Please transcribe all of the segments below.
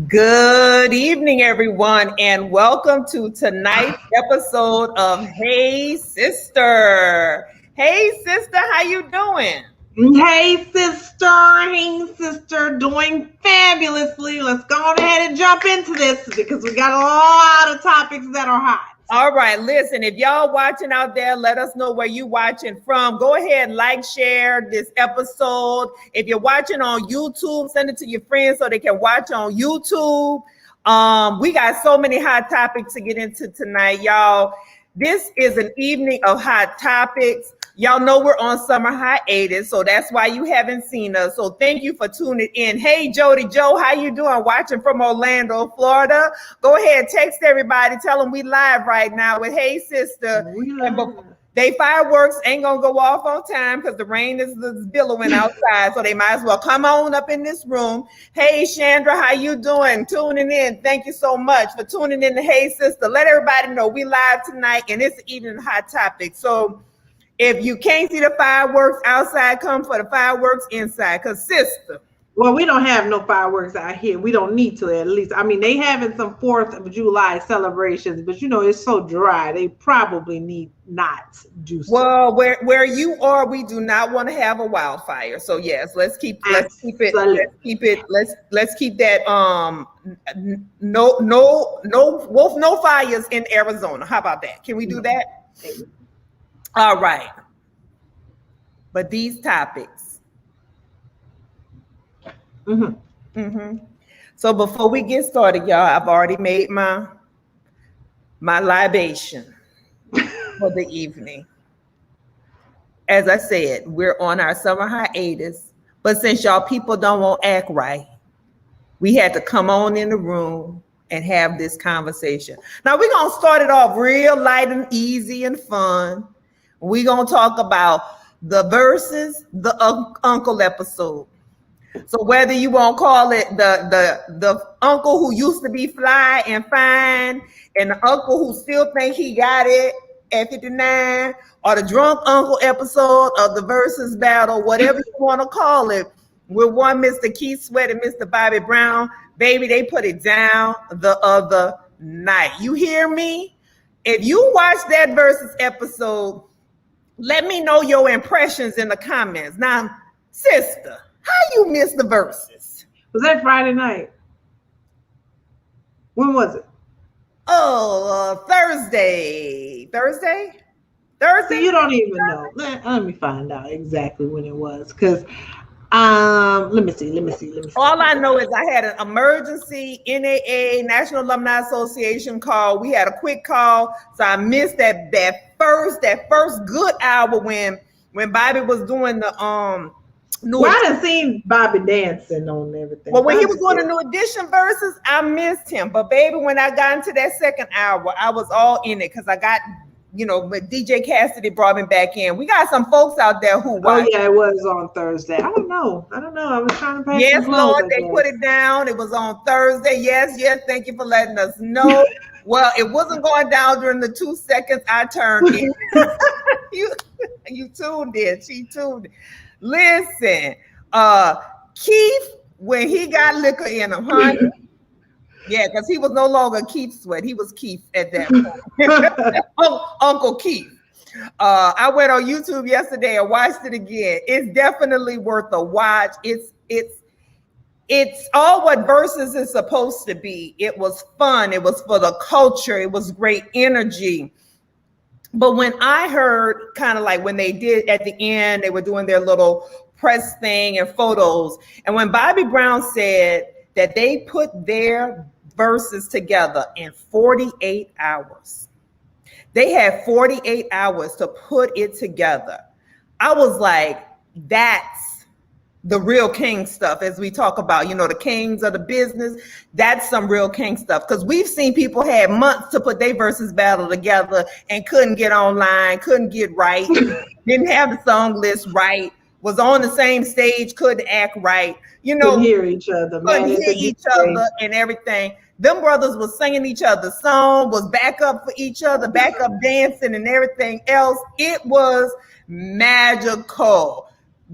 Good evening, everyone, and welcome to tonight's episode of Hey Sister. Hey Sister, how you doing? Hey sister, doing fabulously. Let's go ahead and jump into this because we got a lot of topics that are hot. All right, listen, if y'all watching out there, let us know where you watching from. Go ahead, like, share this episode. If you're watching on YouTube, send it to your friends so they can watch on YouTube. We got so many hot topics to get into tonight, y'all. This is an evening of hot topics. Y'all know we're on summer hiatus, so that's why you haven't seen us. So thank you for tuning in. Hey, Jody Joe, how you doing? Watching from Orlando, Florida. Go ahead, text everybody. Tell them we live right now with Hey Sister. They fireworks ain't gonna go off on time because the rain is billowing outside, so they might as well come on up in this room. Hey, Chandra, how you doing? Tuning in. Thank you so much for tuning in to Hey Sister. Let everybody know we live tonight, and it's even a hot topic. So if you can't see the fireworks outside, come for the fireworks inside. Because, sister. Well, we don't have no fireworks out here. We don't need to, at least. I mean, they having some 4th of July celebrations, but it's so dry. They probably need not do so. Well, where you are, we do not want to have a wildfire. So yes, let's keep that no fires in Arizona. How about that? Can we do that? All right. But these topics. So before we get started, y'all, I've already made my libation for the evening. As I said, we're on our summer hiatus, but since y'all people don't want to act right, we had to come on in the room and have this conversation. Now we're gonna start it off real light and easy and fun. We're going to talk about the versus the uncle episode. So whether you want to call it the uncle who used to be fly and fine and the uncle who still think he got it at 59, or the drunk uncle episode of the versus battle, whatever you want to call it, with one Mr. Keith Sweat and Mr. Bobby Brown, baby, they put it down the other night. You hear me? If you watch that versus episode, let me know your impressions in the comments. Now, sister, how you missed the verses? Was that Friday night? When was it? Oh, Thursday. Thursday? See, you don't even know. Let me find out exactly when it was, because let me see. All I know is I had an emergency NAA, National Alumni Association call. We had a quick call, so I missed that first good hour when Bobby was doing the I done seen Bobby dancing on everything. Well, when he was doing the New Edition verses, I missed him. But baby, when I got into that second hour, I was all in it because I got, but DJ Cassidy brought me back in. We got some folks out there who watched. Oh yeah, it was on Thursday. I don't know. I was trying to pay. Yes, Lord, they put it down. It was on Thursday. Yes. Thank you for letting us know. Well, it wasn't going down during the 2 seconds I turned in. You tuned in. She tuned in. Listen, Keith, when he got liquor in him, honey. Yeah, because he was no longer Keith Sweat. He was Keith at that point. Uncle Keith. I went on YouTube yesterday and watched it again. It's definitely worth a watch. It's all what versus is supposed to be. It was fun. It was for the culture. It was great energy. But when I heard kind of like when they did at the end, they were doing their little press thing and photos. And when Bobby Brown said that they put their verses together in 48 hours, they had 48 hours to put it together. I was like, that's the real king stuff, as we talk about, the kings of the business. That's some real king stuff, because we've seen people had months to put their versus battle together and couldn't get online, couldn't get right, didn't have the song list right, was on the same stage, couldn't act right, couldn't hear each other, and everything. Them brothers was singing each other's song, was back up for each other, back up dancing and everything else. It was magical.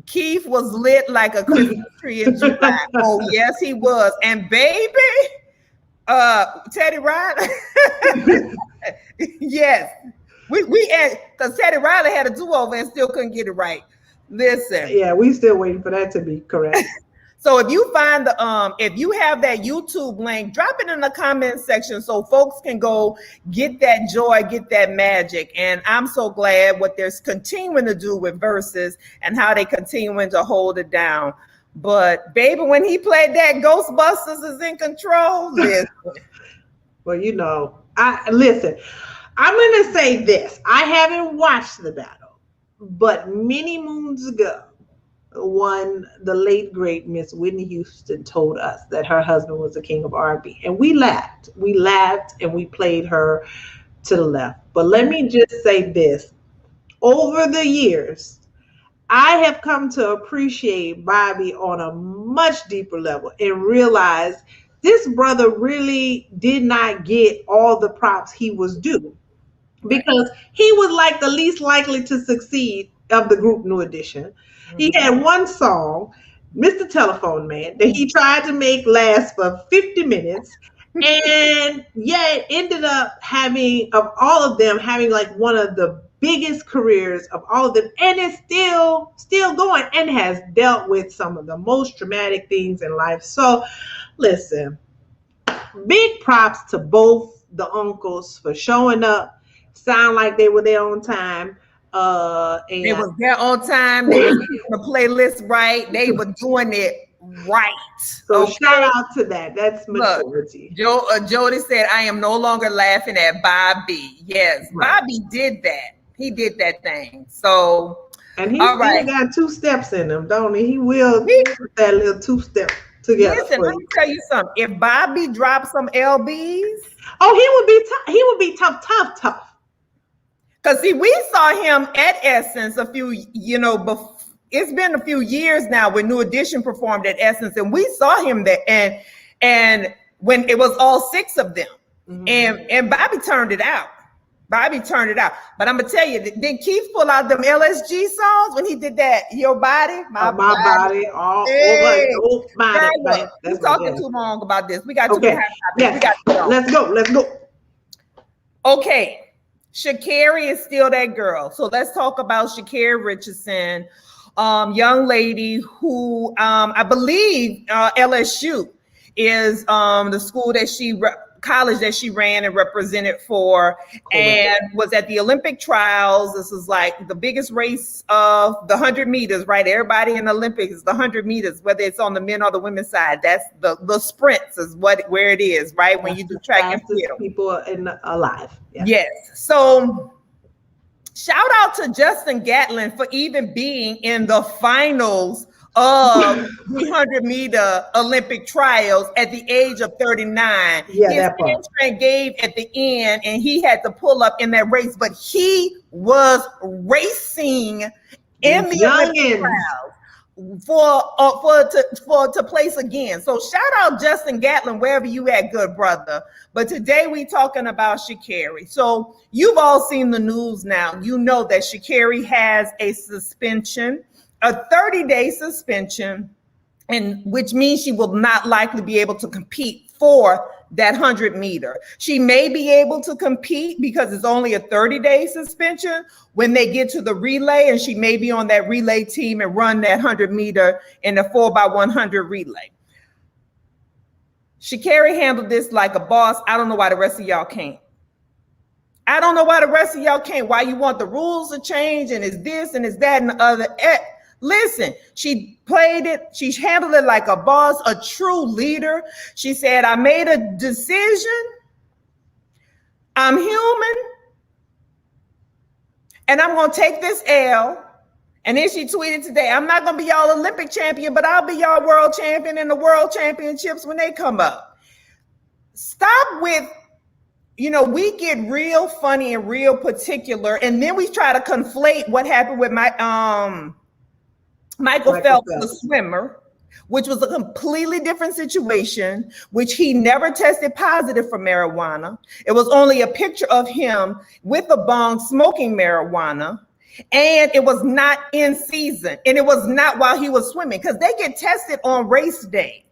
Keith was lit like a Christmas tree in July. Oh, yes, he was. And baby, Teddy Riley. Yes. We because Teddy Riley had a do-over and still couldn't get it right. Listen. Yeah, we still waiting for that to be correct. So if you find the if you have that YouTube link, drop it in the comment section so folks can go get that joy, get that magic. And I'm so glad what they're continuing to do with Versus and how they continuing to hold it down. But baby, when he played that Ghostbusters is in control, listen. Well, you know, listen. I'm gonna say this. I haven't watched the battle, but many moons ago, the late great Miss Whitney Houston told us that her husband was the king of R&B, and we laughed, and we played her to the left. But let me just say this: over the years, I have come to appreciate Bobby on a much deeper level and realize this brother really did not get all the props he was due, because he was like the least likely to succeed of the group New Edition. He had one song, Mr. Telephone Man, that he tried to make last for 50 minutes. And yet ended up having, of all of them, having like one of the biggest careers of all of them. And it's still going and has dealt with some of the most traumatic things in life. So listen, big props to both the uncles for showing up. Sound like they were there on time. And they was there on time. They was getting the playlist right. They were doing it right. So shout out to that. That's maturity. Look, Jody said, "I am no longer laughing at Bobby." Yes, right. Bobby did that. He did that thing. So, and he still got 2 steps in him, don't he? He will put that little 2 step together. Listen, let me tell you something. If Bobby dropped some LBs, he would be tough. Because see, we saw him at Essence it's been a few years now when New Edition performed at Essence, and we saw him there, and when it was all 6 of them, and Bobby turned it out. But I'm gonna tell you, did Keith pull out them LSG songs when he did that? Your body, my body, all over my body. We're talking too long about this. We got to Let's go. Okay. Sha'Carri is still that girl. So let's talk about Sha'Carri Richardson, young lady who I believe LSU is the school that college that she ran and represented for, and was at the Olympic trials. This is like the biggest race of the 100 meters, right? Everybody in the Olympics is the 100 meters, whether it's on the men or the women's side. That's the sprints is where it is, right? When you do track and field. People alive. Yeah. Yes. So shout out to Justin Gatlin for even being in the finals of the 100-meter Olympic trials at the age of 39. Yeah, his hamstring gave at the end, and he had to pull up in that race, but he was racing in the Olympic trials to place again. So shout out Justin Gatlin, wherever you at, good brother. But today we talking about Sha'Carri. So you've all seen the news now. You know that Sha'Carri has a suspension, a 30-day suspension, and which means she will not likely be able to compete for that 100-meter. She may be able to compete because it's only a 30-day suspension when they get to the relay, and she may be on that relay team and run that 100-meter in the 4x100 relay. Sha'Carri handled this like a boss. I don't know why the rest of y'all can't. Why you want the rules to change, and it's this and it's that and the other. Listen, she played it. She handled it like a boss, a true leader. She said, I made a decision. I'm human. And I'm going to take this L. And then she tweeted today, I'm not going to be y'all Olympic champion, but I'll be y'all world champion in the world championships when they come up. Stop with, we get real funny and real particular. And then we try to conflate what happened with Michael Phelps, the swimmer, which was a completely different situation, which he never tested positive for marijuana. It was only a picture of him with a bong smoking marijuana, and it was not in season, and it was not while he was swimming, because they get tested on race day.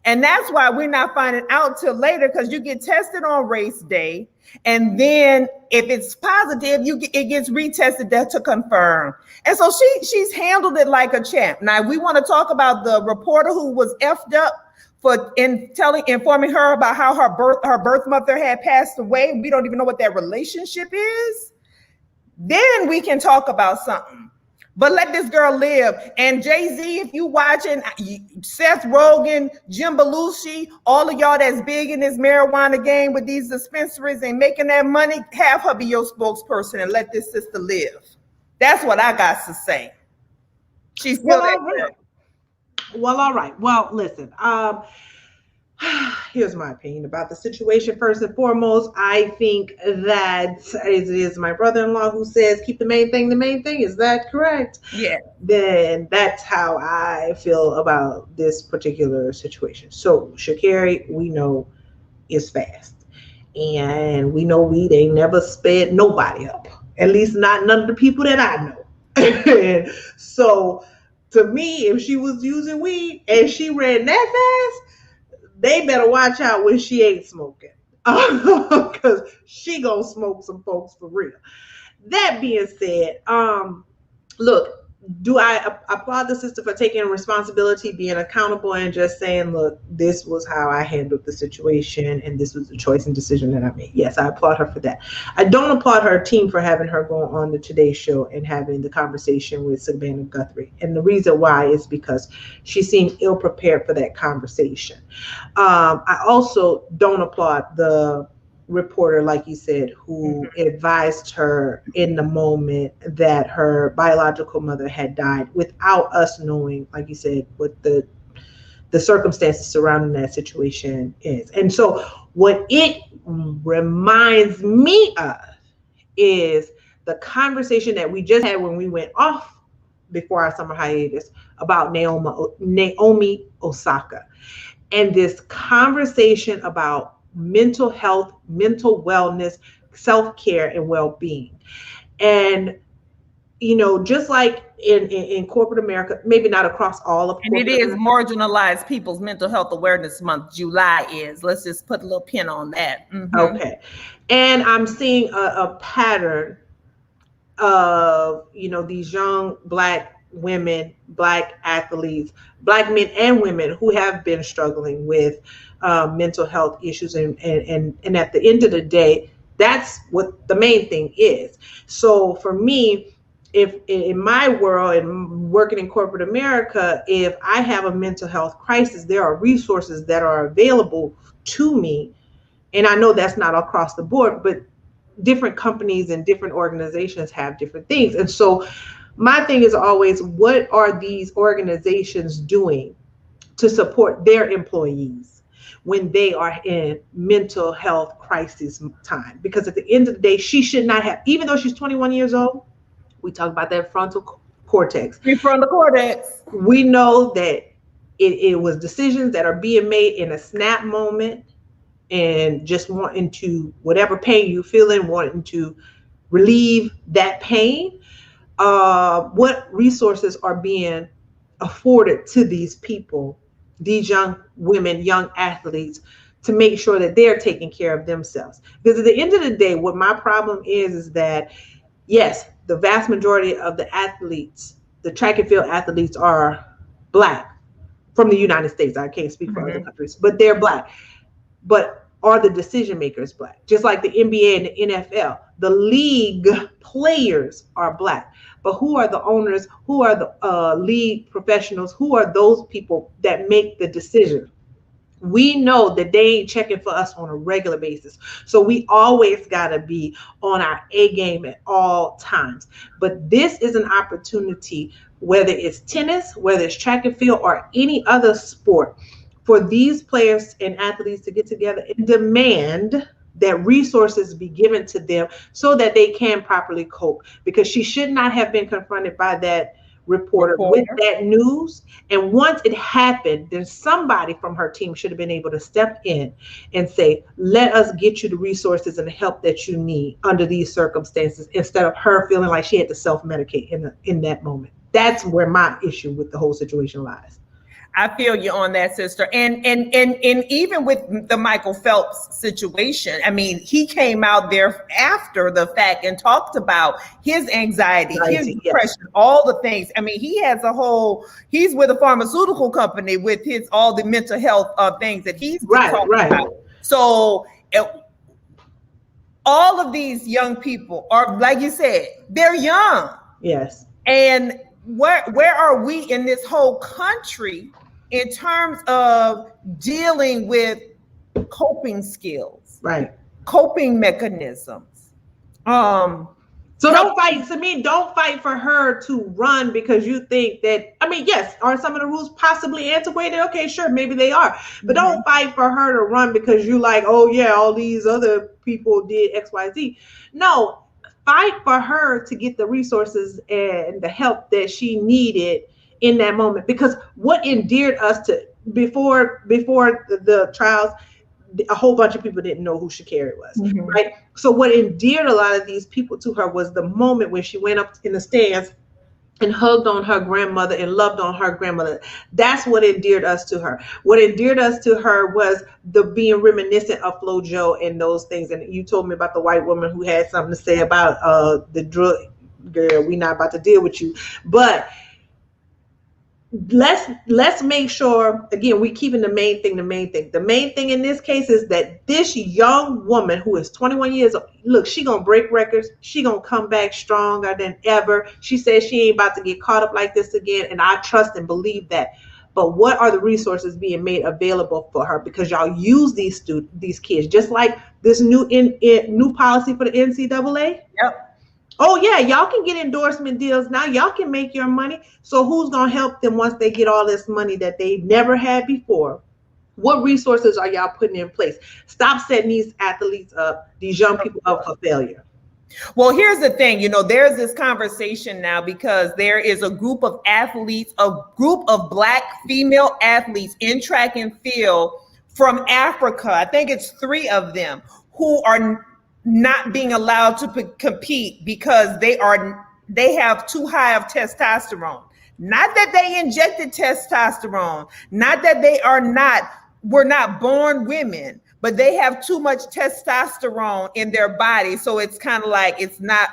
And that's why we're not finding out till later, because you get tested on race day. And then if it's positive, it gets retested to confirm. And so she's handled it like a champ. Now, we want to talk about the reporter who was effed up for informing her about how her birth mother had passed away. We don't even know what that relationship is. Then we can talk about something. But let this girl live. And Jay-Z, if you watching, Seth Rogen, Jim Belushi, all of y'all that's big in this marijuana game with these dispensaries and making that money, have her be your spokesperson and let this sister live. That's what I got to say. She's still Well, all right. Well, listen, here's my opinion about the situation. First and foremost, I think that it is my brother-in-law who says, keep the main thing the main thing. Is that correct? Yeah. Then that's how I feel about this particular situation. So Sha'Carri, we know, is fast. And we know weed ain't never sped nobody up. At least not none of the people that I know. So to me, if she was using weed and she ran that fast, they better watch out when she ain't smoking, because she gonna smoke some folks for real. That being said, look, do I applaud the sister for taking responsibility, being accountable, and just saying, look, this was how I handled the situation, and this was the choice and decision that I made. Yes, I applaud her for that. I don't applaud her team for having her go on the Today Show and having the conversation with Savannah Guthrie. And the reason why is because she seemed ill prepared for that conversation. I also don't applaud the reporter, like you said, who advised her in the moment that her biological mother had died without us knowing, like you said, what the circumstances surrounding that situation is. And so what it reminds me of is the conversation that we just had when we went off before our summer hiatus about Naomi Osaka, and this conversation about mental health, mental wellness, self-care, and well-being. And, you know, just like in corporate America, maybe not across all of and it is marginalized people's mental health awareness month. July is. Let's just put a little pin on that. Okay. And I'm seeing a pattern of, you know, these young Black women, Black athletes, Black men and women who have been struggling with mental health issues, and at the end of the day, that's what the main thing is. So for me, if in my world and working in corporate America, if I have a mental health crisis, there are resources that are available to me. And I know that's not across the board, but different companies and different organizations have different things. And so my thing is always, what are these organizations doing to support their employees when they are in mental health crisis time? Because at the end of the day, she should not have, even though she's 21 years old, we talk about that frontal cortex. Prefrontal cortex. We know that it was decisions that are being made in a snap moment, and just wanting to, whatever pain you feeling, wanting to relieve that pain. What resources are being afforded to these people, these young women, young athletes, to make sure that they're taking care of themselves? Because at the end of the day, what my problem is that, yes, the vast majority of the athletes, the track and field athletes, are Black from the United States. I can't speak for other countries, but they're Black. But are the decision makers Black? Just like the NBA and the NFL, the league players are Black. But who are the owners? Who are the league professionals? Who are those people that make the decision? We know that they ain't checking for us on a regular basis. So we always got to be on our A game at all times. But this is an opportunity, whether it's tennis, whether it's track and field, or any other sport, for these players and athletes to get together and demand that resources be given to them so that they can properly cope. Because she should not have been confronted by that reporter with that news. And once it happened, then somebody from her team should have been able to step in and say, let us get you the resources and the help that you need under these circumstances, instead of her feeling like she had to self-medicate in that moment. That's where my issue with the whole situation lies. I feel you on that, sister. And even with the Michael Phelps situation, I mean, he came out there after the fact and talked about his anxiety, his depression, all the things. I mean, he's with a pharmaceutical company with all the mental health things that he's talking about. So all of these young people are, like you said, they're young. Yes. And where are we in this whole country in terms of dealing with coping skills, coping mechanisms? So don't fight. To me, don't fight for her to run because you think that, I mean, yes, are some of the rules possibly antiquated? Okay, sure, maybe they are. But don't fight for her to run because you like, oh yeah, all these other people did X, Y, Z. No, fight for her to get the resources and the help that she needed in that moment. Because what endeared us to, before the trials, a whole bunch of people didn't know who Sha'Carri was, right? So what endeared a lot of these people to her was the moment when she went up in the stands and hugged on her grandmother and loved on her grandmother. That's what endeared us to her. What endeared us to her was the being reminiscent of FloJo and those things. And you told me about the white woman who had something to say about the drug. Girl, we're not about to deal with you. But let's make sure, again, we keeping the main thing. The main thing in this case is that this young woman who is 21 years old, look, she gonna break records. She gonna come back stronger than ever. She says she ain't about to get caught up like this again, and I trust and believe that. But what are the resources being made available for her? Because y'all use these kids, just like this new policy for the NCAA. Yep. Oh yeah, y'all can get endorsement deals now. Y'all can make your money. So who's gonna help them once they get all this money that they never had before? What resources are y'all putting in place? Stop setting these athletes up, these young people up for failure. Well, here's the thing, there's this conversation now because there is a group of athletes, a group of Black female athletes in track and field from Africa. I think it's 3 of them who are not being allowed to compete because they have too high of testosterone. Not that they injected testosterone, not that were not born women, but they have too much testosterone in their body. So it's kind of like it's not.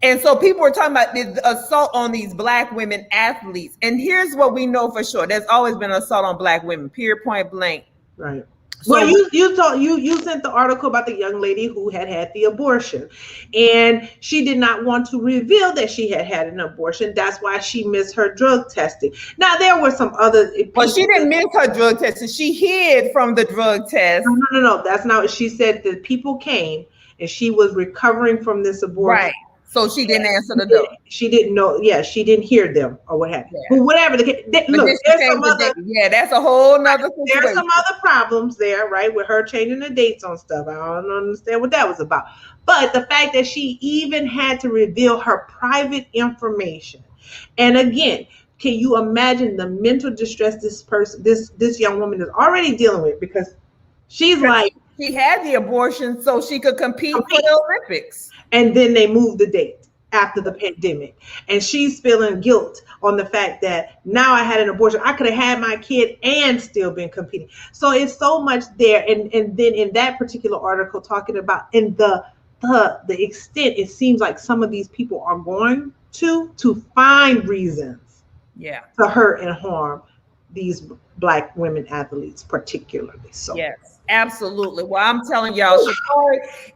And so people are talking about the assault on these Black women athletes. And here's what we know for sure. There's always been an assault on Black women, period, point blank. Right. So, well, you sent the article about the young lady who had the abortion, and she did not want to reveal that she had an abortion. That's why she missed her drug testing. Now there were some other. Well, she didn't miss her drug testing. She hid from the drug test. No. That's not what she said. That people came and she was recovering from this abortion. Right. So she didn't answer the door. She didn't know. Yeah, she didn't hear them or what have you. Yeah. But whatever. Look, there's some other. Yeah, that's a whole nother situation. There's some other problems there, right? With her changing the dates on stuff. I don't understand what that was about. But the fact that she even had to reveal her private information, and again, can you imagine the mental distress this young woman is already dealing with, because she's like, she had the abortion so she could compete for the Olympics. And then they moved the date after the pandemic. And she's feeling guilt on the fact that now I had an abortion. I could have had my kid and still been competing. So it's so much there. And then in that particular article talking about the extent it seems like some of these people are going to find reasons to hurt and harm these Black women athletes particularly. So yes. Absolutely. Well, I'm telling y'all,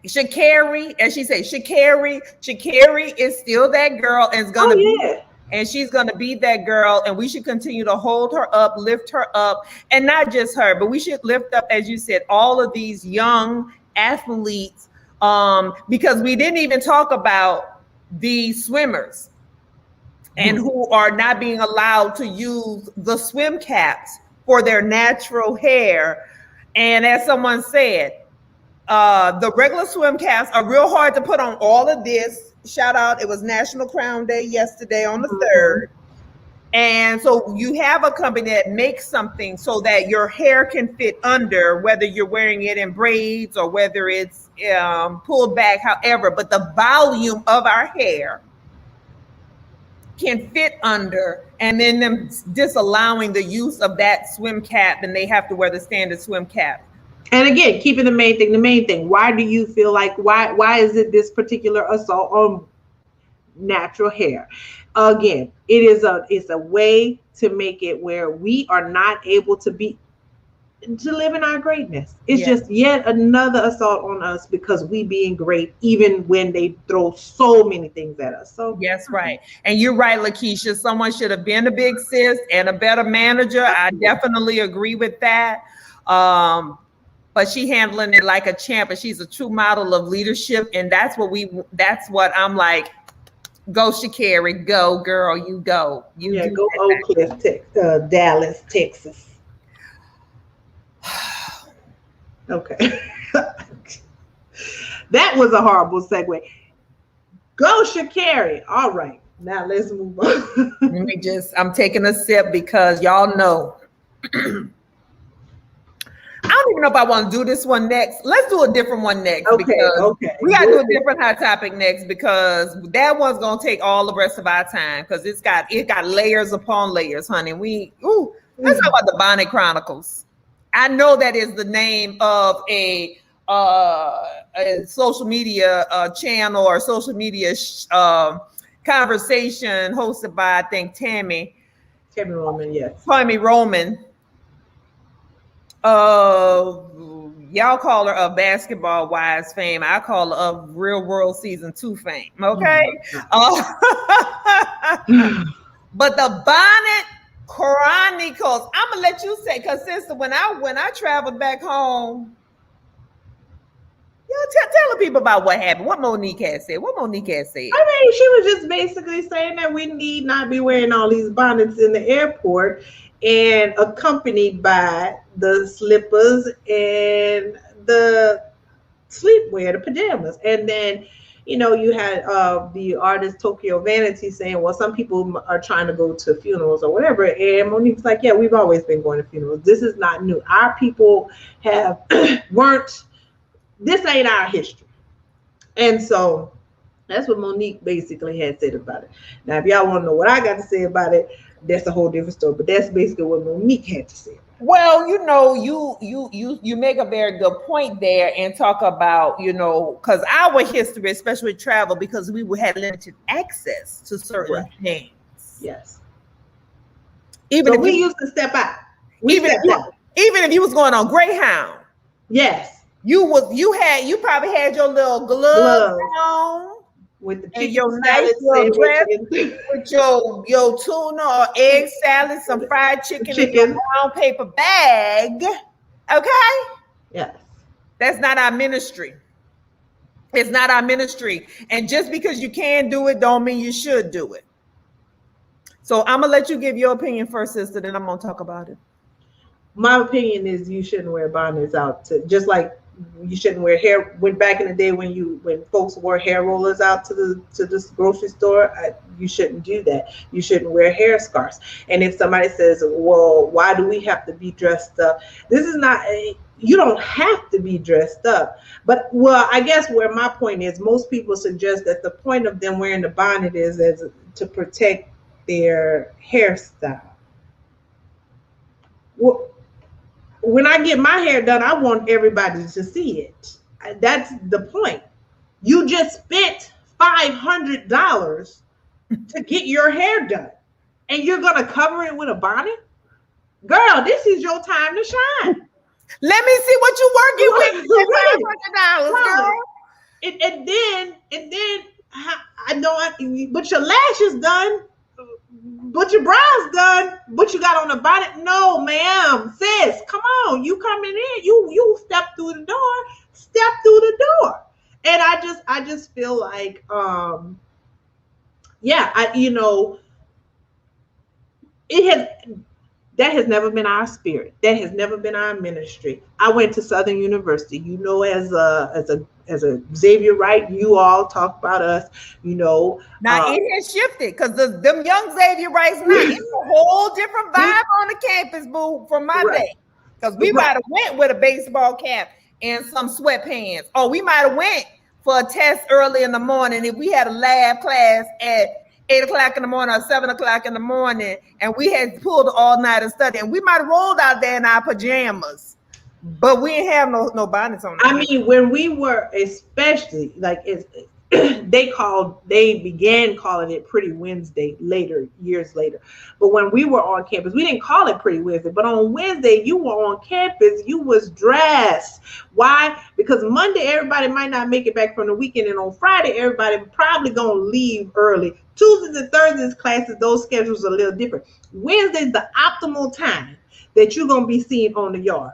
Sha'Carri, as she said, Sha'Carri is still that girl and is gonna be, and she's gonna be that girl, and we should continue to hold her up, lift her up, and not just her, but we should lift up, as you said, all of these young athletes, because we didn't even talk about the swimmers and who are not being allowed to use the swim caps for their natural hair. And as someone said, the regular swim caps are real hard to put on. All of this, shout out, it was National Crown Day yesterday on the 3rd. And so you have a company that makes something so that your hair can fit under, whether you're wearing it in braids or whether it's pulled back, however, but the volume of our hair can fit under, and then them disallowing the use of that swim cap, and they have to wear the standard swim cap. And again, keeping the main thing. Why do you feel like why is it this particular assault on natural hair? Again, it's a way to make it where we are not able to live in our greatness. It's just yet another assault on us because we being great, even when they throw so many things at us. So yes, right. And you're right, Lakeisha. Someone should have been a big sis and a better manager. I definitely agree with that. But she handling it like a champ, and she's a true model of leadership. And that's what I'm like. Go Sha'Carri, go girl, you go. Go Oak Cliff, Dallas, Texas. Okay. That was a horrible segue. Go Sha'Carri. All right. Now let's move on. I'm taking a sip because y'all know. I don't even know if I want to do this one next. Let's do a different one next. Okay. We got to do a different hot topic next because that one's gonna take all the rest of our time because it got layers upon layers, honey. Let's talk about the Bonnet Chronicles. I know that is the name of a social media channel or social media conversation hosted by, I think, Tammy Roman, yes. Tammy Roman. Y'all call her of Basketball Wives fame. I call her of Real World Season 2 fame. Okay. But the Bonnet Chronicles, I'm gonna let you say, because sister, when I traveled back home, tell the people about what happened. What Monique had said. I mean, she was just basically saying that we need not be wearing all these bonnets in the airport, and accompanied by the slippers and the sleepwear, the pajamas. And then, you had the artist Tokyo Vanity saying, well, some people are trying to go to funerals or whatever. And Monique's like, yeah, we've always been going to funerals. This is not new. Our people this ain't our history. And so that's what Monique basically had said about it. Now, if y'all want to know what I got to say about it, that's a whole different story. But that's basically what Monique had to say. Well, you make a very good point there and talk about, because our history, especially with travel, because we had limited access to certain things. Yes. Even if we used to step out. Even if you was going on Greyhound. Yes. You probably had your little gloves on. With the and your nice little dress with your tuna or egg salad, some fried chicken in a brown paper bag. Okay? Yes. That's not our ministry. It's not our ministry. And just because you can do it, don't mean you should do it. So I'm gonna let you give your opinion first, sister, then I'm gonna talk about it. My opinion is you shouldn't wear bonnets out just like you shouldn't wear hair. When back in the day when folks wore hair rollers out to the grocery store, you shouldn't do that. You shouldn't wear hair scarves. And if somebody says, well, why do we have to be dressed up? This is not you don't have to be dressed up. But I guess where my point is, most people suggest that the point of them wearing the bonnet is to protect their hairstyle. Well, when I get my hair done, I want everybody to see it. That's the point. You just spent $500 to get your hair done, and you're gonna cover it with a bonnet? Girl, this is your time to shine. Let me see what you're working with. $500, girl. And then I know, but your lashes done. But your brows done, but you got on a bonnet. No, ma'am, sis, come on. You coming in, you step through the door. And I just feel like, that has never been our spirit. That has never been our ministry. I went to Southern University, as a Xavier Wright, you all talk about us, Now it has shifted because them young Xavier Wrights now, it's a whole different vibe on the campus, boo, from my day. Because we might have went with a baseball cap and some sweatpants. Or we might have went for a test early in the morning if we had a lab class 8 o'clock in the morning or 7 o'clock in the morning, and we had pulled all night and study, and we might have rolled out there in our pajamas, but we didn't have no bonnets on. I mean, when we were, especially like it's they began calling it Pretty Wednesday years later. But when we were on campus, we didn't call it Pretty Wednesday. But on Wednesday, you were on campus, you was dressed. Why? Because Monday, everybody might not make it back from the weekend. And on Friday, everybody probably going to leave early. Tuesdays and Thursdays classes, those schedules are a little different. Wednesday's the optimal time that you're going to be seen on the yard.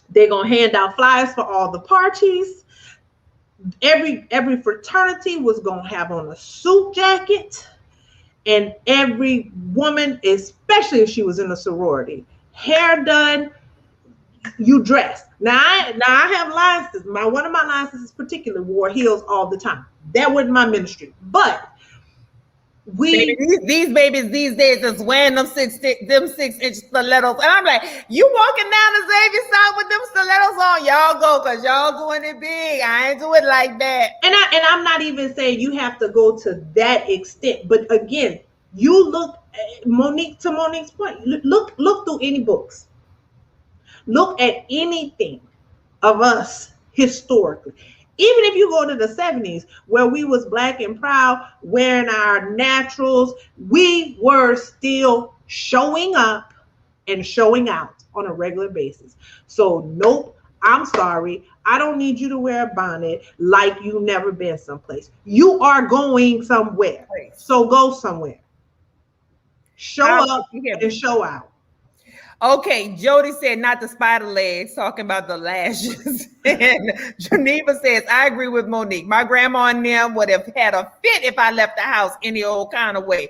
They're going to hand out flyers for all the parties. Every fraternity was going to have on a suit jacket, and every woman, especially if she was in a sorority, hair done, you dressed. Now I have licenses. One of my licenses particularly wore heels all the time. That wasn't my ministry, but these babies these days is wearing them 6-inch stilettos, and I'm like, you walking down the Xavier side with them stilettos on? Y'all go, cause y'all doing it big. I ain't do it like that. And I'm not even saying you have to go to that extent, but again, you look, Monique's point. Look through any books. Look at anything of us historically. Even if you go to the 70s, where we was black and proud, wearing our naturals, we were still showing up and showing out on a regular basis. So nope, I'm sorry. I don't need you to wear a bonnet like you've never been someplace. You are going somewhere. So go somewhere. Show up and show out. Okay, Jody said not the spider legs, talking about the lashes. And Geneva says, I agree with Monique. My grandma and them would have had a fit if I left the house any old kind of way,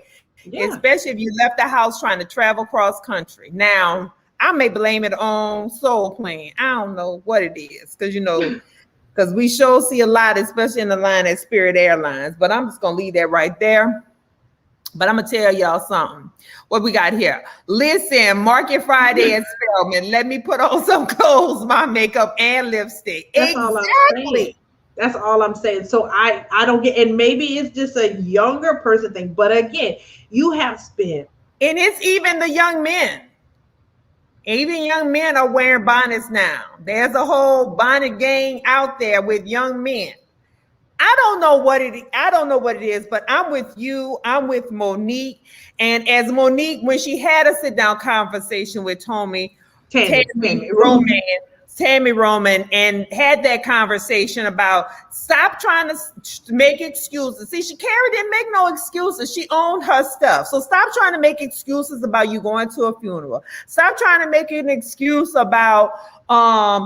especially if you left the house trying to travel cross country. Now, I may blame it on Soul Plane. I don't know what it is, because we sure see a lot, especially in the line at Spirit Airlines. But I'm just going to leave that right there. But I'm going to tell y'all something. What we got here? Listen, Market Friday at Spelman. Let me put on some clothes, my makeup, and lipstick. That's all I'm saying. That's all I'm saying. So I don't get, and maybe it's just a younger person thing. But again, you have spent. And it's even the young men. Even young men are wearing bonnets now. There's a whole bonnet gang out there with young men. I don't know what it is, but I'm with you. I'm with Monique. And as Monique, when she had a sit-down conversation with Tammy Roman, and had that conversation about stop trying to make excuses. See, Carrie didn't make no excuses. She owned her stuff. So stop trying to make excuses about you going to a funeral. Stop trying to make an excuse about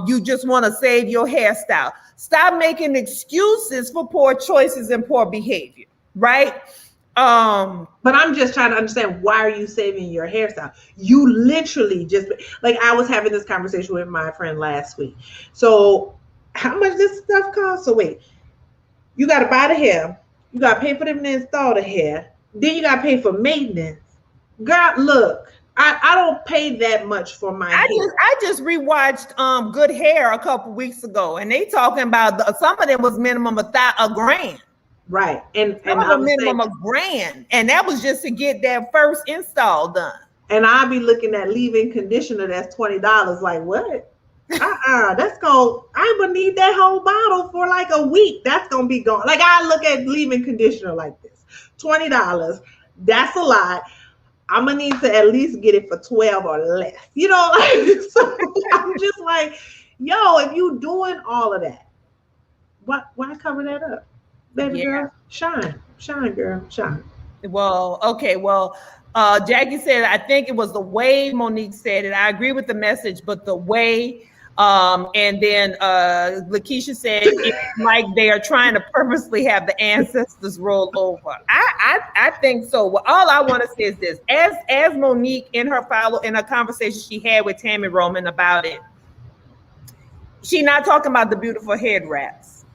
you just want to save your hairstyle. Stop making excuses for poor choices and poor behavior, right? But I'm just trying to understand, why are you saving your hairstyle? You literally just, like, I was having this conversation with my friend last week. So how much this stuff costs? So wait, you got to buy the hair. You got to pay for them to install the hair. Then you got to pay for maintenance. Girl, look, I don't pay that much for my hair. I just rewatched Good Hair a couple weeks ago, and they talking about some of them was minimum $1,000. Right. And a minimum of $1,000. And that was just to get that first install done. And I'll be looking at leave-in conditioner that's $20. Like, what? I'm gonna need that whole bottle for like a week. That's gonna be gone. Like, I look at leave-in conditioner like this. $20. That's a lot. I'm gonna need to at least get it for 12 or less. So I'm just like, yo, if you doing all of that, why cover that up? Baby girl, shine, girl, shine. Well, okay. Well, Jackie said, I think it was the way Monique said it. I agree with the message, but the way, and then Lakeisha said, it's like they are trying to purposely have the ancestors roll over. I think so. Well, all I want to say is this: as Monique in her conversation she had with Tammy Roman about it, she's not talking about the beautiful head wraps.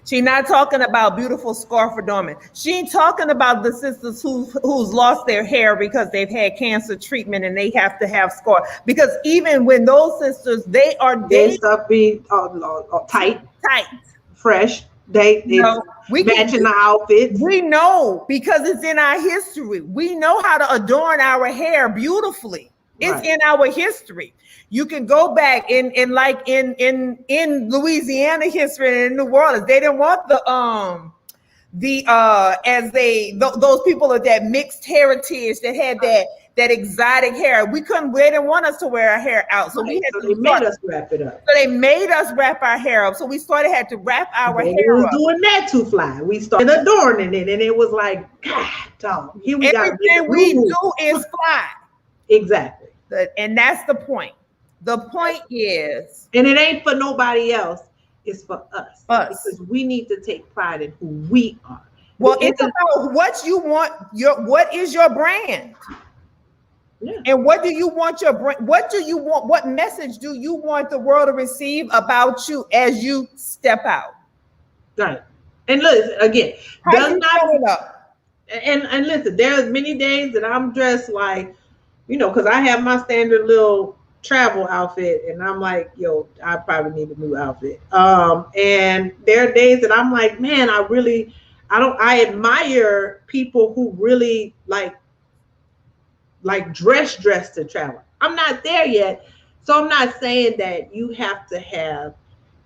She's not talking about beautiful scarf adornment. She ain't talking about the sisters who's lost their hair because they've had cancer treatment and they have to have scarf. Because even when those sisters, they stuff be tight, fresh, It's matching the outfits. We know because it's in our history. We know how to adorn our hair beautifully. It's in our history. You can go back in Louisiana history and in New Orleans. They didn't want those people of that mixed heritage that had that exotic hair. They didn't want us to wear our hair out. So they made us wrap it up. So they made us wrap our hair up. So we had to wrap our hair up. Doing that too fly. We started adorning it, and it was like, God, dog. Everything we do is fly. Exactly. And that's the point. The point is, and it ain't for nobody else. It's for us. Because we need to take pride in who we are. Well, it's about what you want. What is your brand? Yeah. And what do you want your brand? What do you want? What message do you want the world to receive about you as you step out? Right. And listen, again, does not and listen, there's many days that I'm dressed like, because I have my standard little travel outfit, and I'm like, yo, I probably need a new outfit. And there are days that I'm like, man, I admire people who really like dress to travel. I'm not there yet, so I'm not saying that you have to have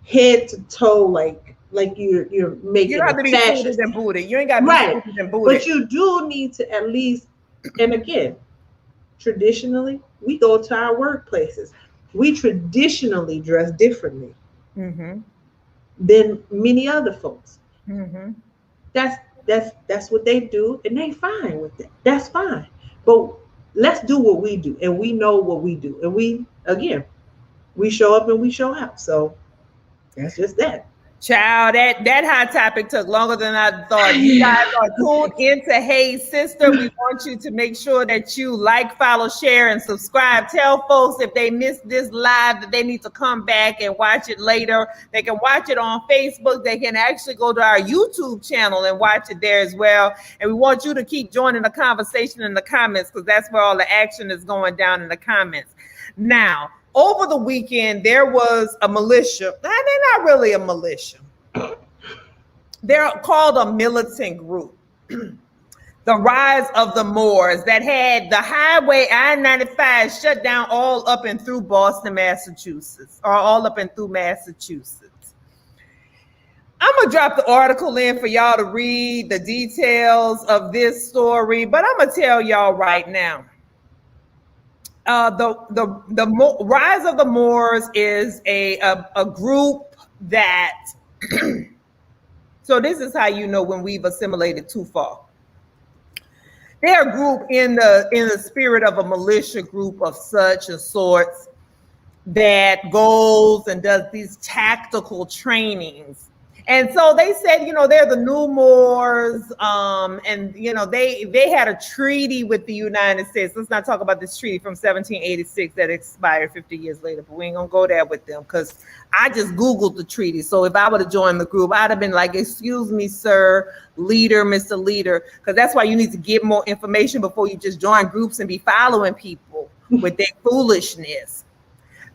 head to toe like you're making. You don't have to be suited and booted. You ain't got to be suited and booted. But you do need to at least, and again, traditionally, we go to our workplaces. We traditionally dress differently than many other folks. Mm-hmm. That's what they do, and they fine with it. That's fine. But let's do what we do, and we know what we do, and we show up and we show out. So that's just that. Child, that hot topic took longer than I thought. You guys are tuned into Hey Sister. We want you to make sure that you like, follow, share, and subscribe. Tell folks if they missed this live that they need to come back and watch it later. They can watch it on Facebook. They can actually go to our YouTube channel and watch it there as well. And we want you to keep joining the conversation in the comments, because that's where all the action is going down in the comments. Now, over the weekend, there was a militia. They're not really a militia. They're called a militant group. The Rise of the Moors, that had the highway I-95 shut down all up and through Boston, Massachusetts, or all up and through Massachusetts. I'm going to drop the article in for y'all to read the details of this story, but I'm going to tell y'all right now. The Rise of the Moors is a group that, so this is how you know when we've assimilated too far. They're a group in the spirit of a militia group of such a sorts that goes and does these tactical trainings. And so they said, they're the new Moors, and they had a treaty with the United States. Let's not talk about this treaty from 1786 that expired 50 years later, but we ain't gonna go there with them, because I just Googled the treaty. So if I would have joined the group, I'd have been like, excuse me, sir, leader, Mr. Leader, because that's why you need to get more information before you just join groups and be following people with their foolishness.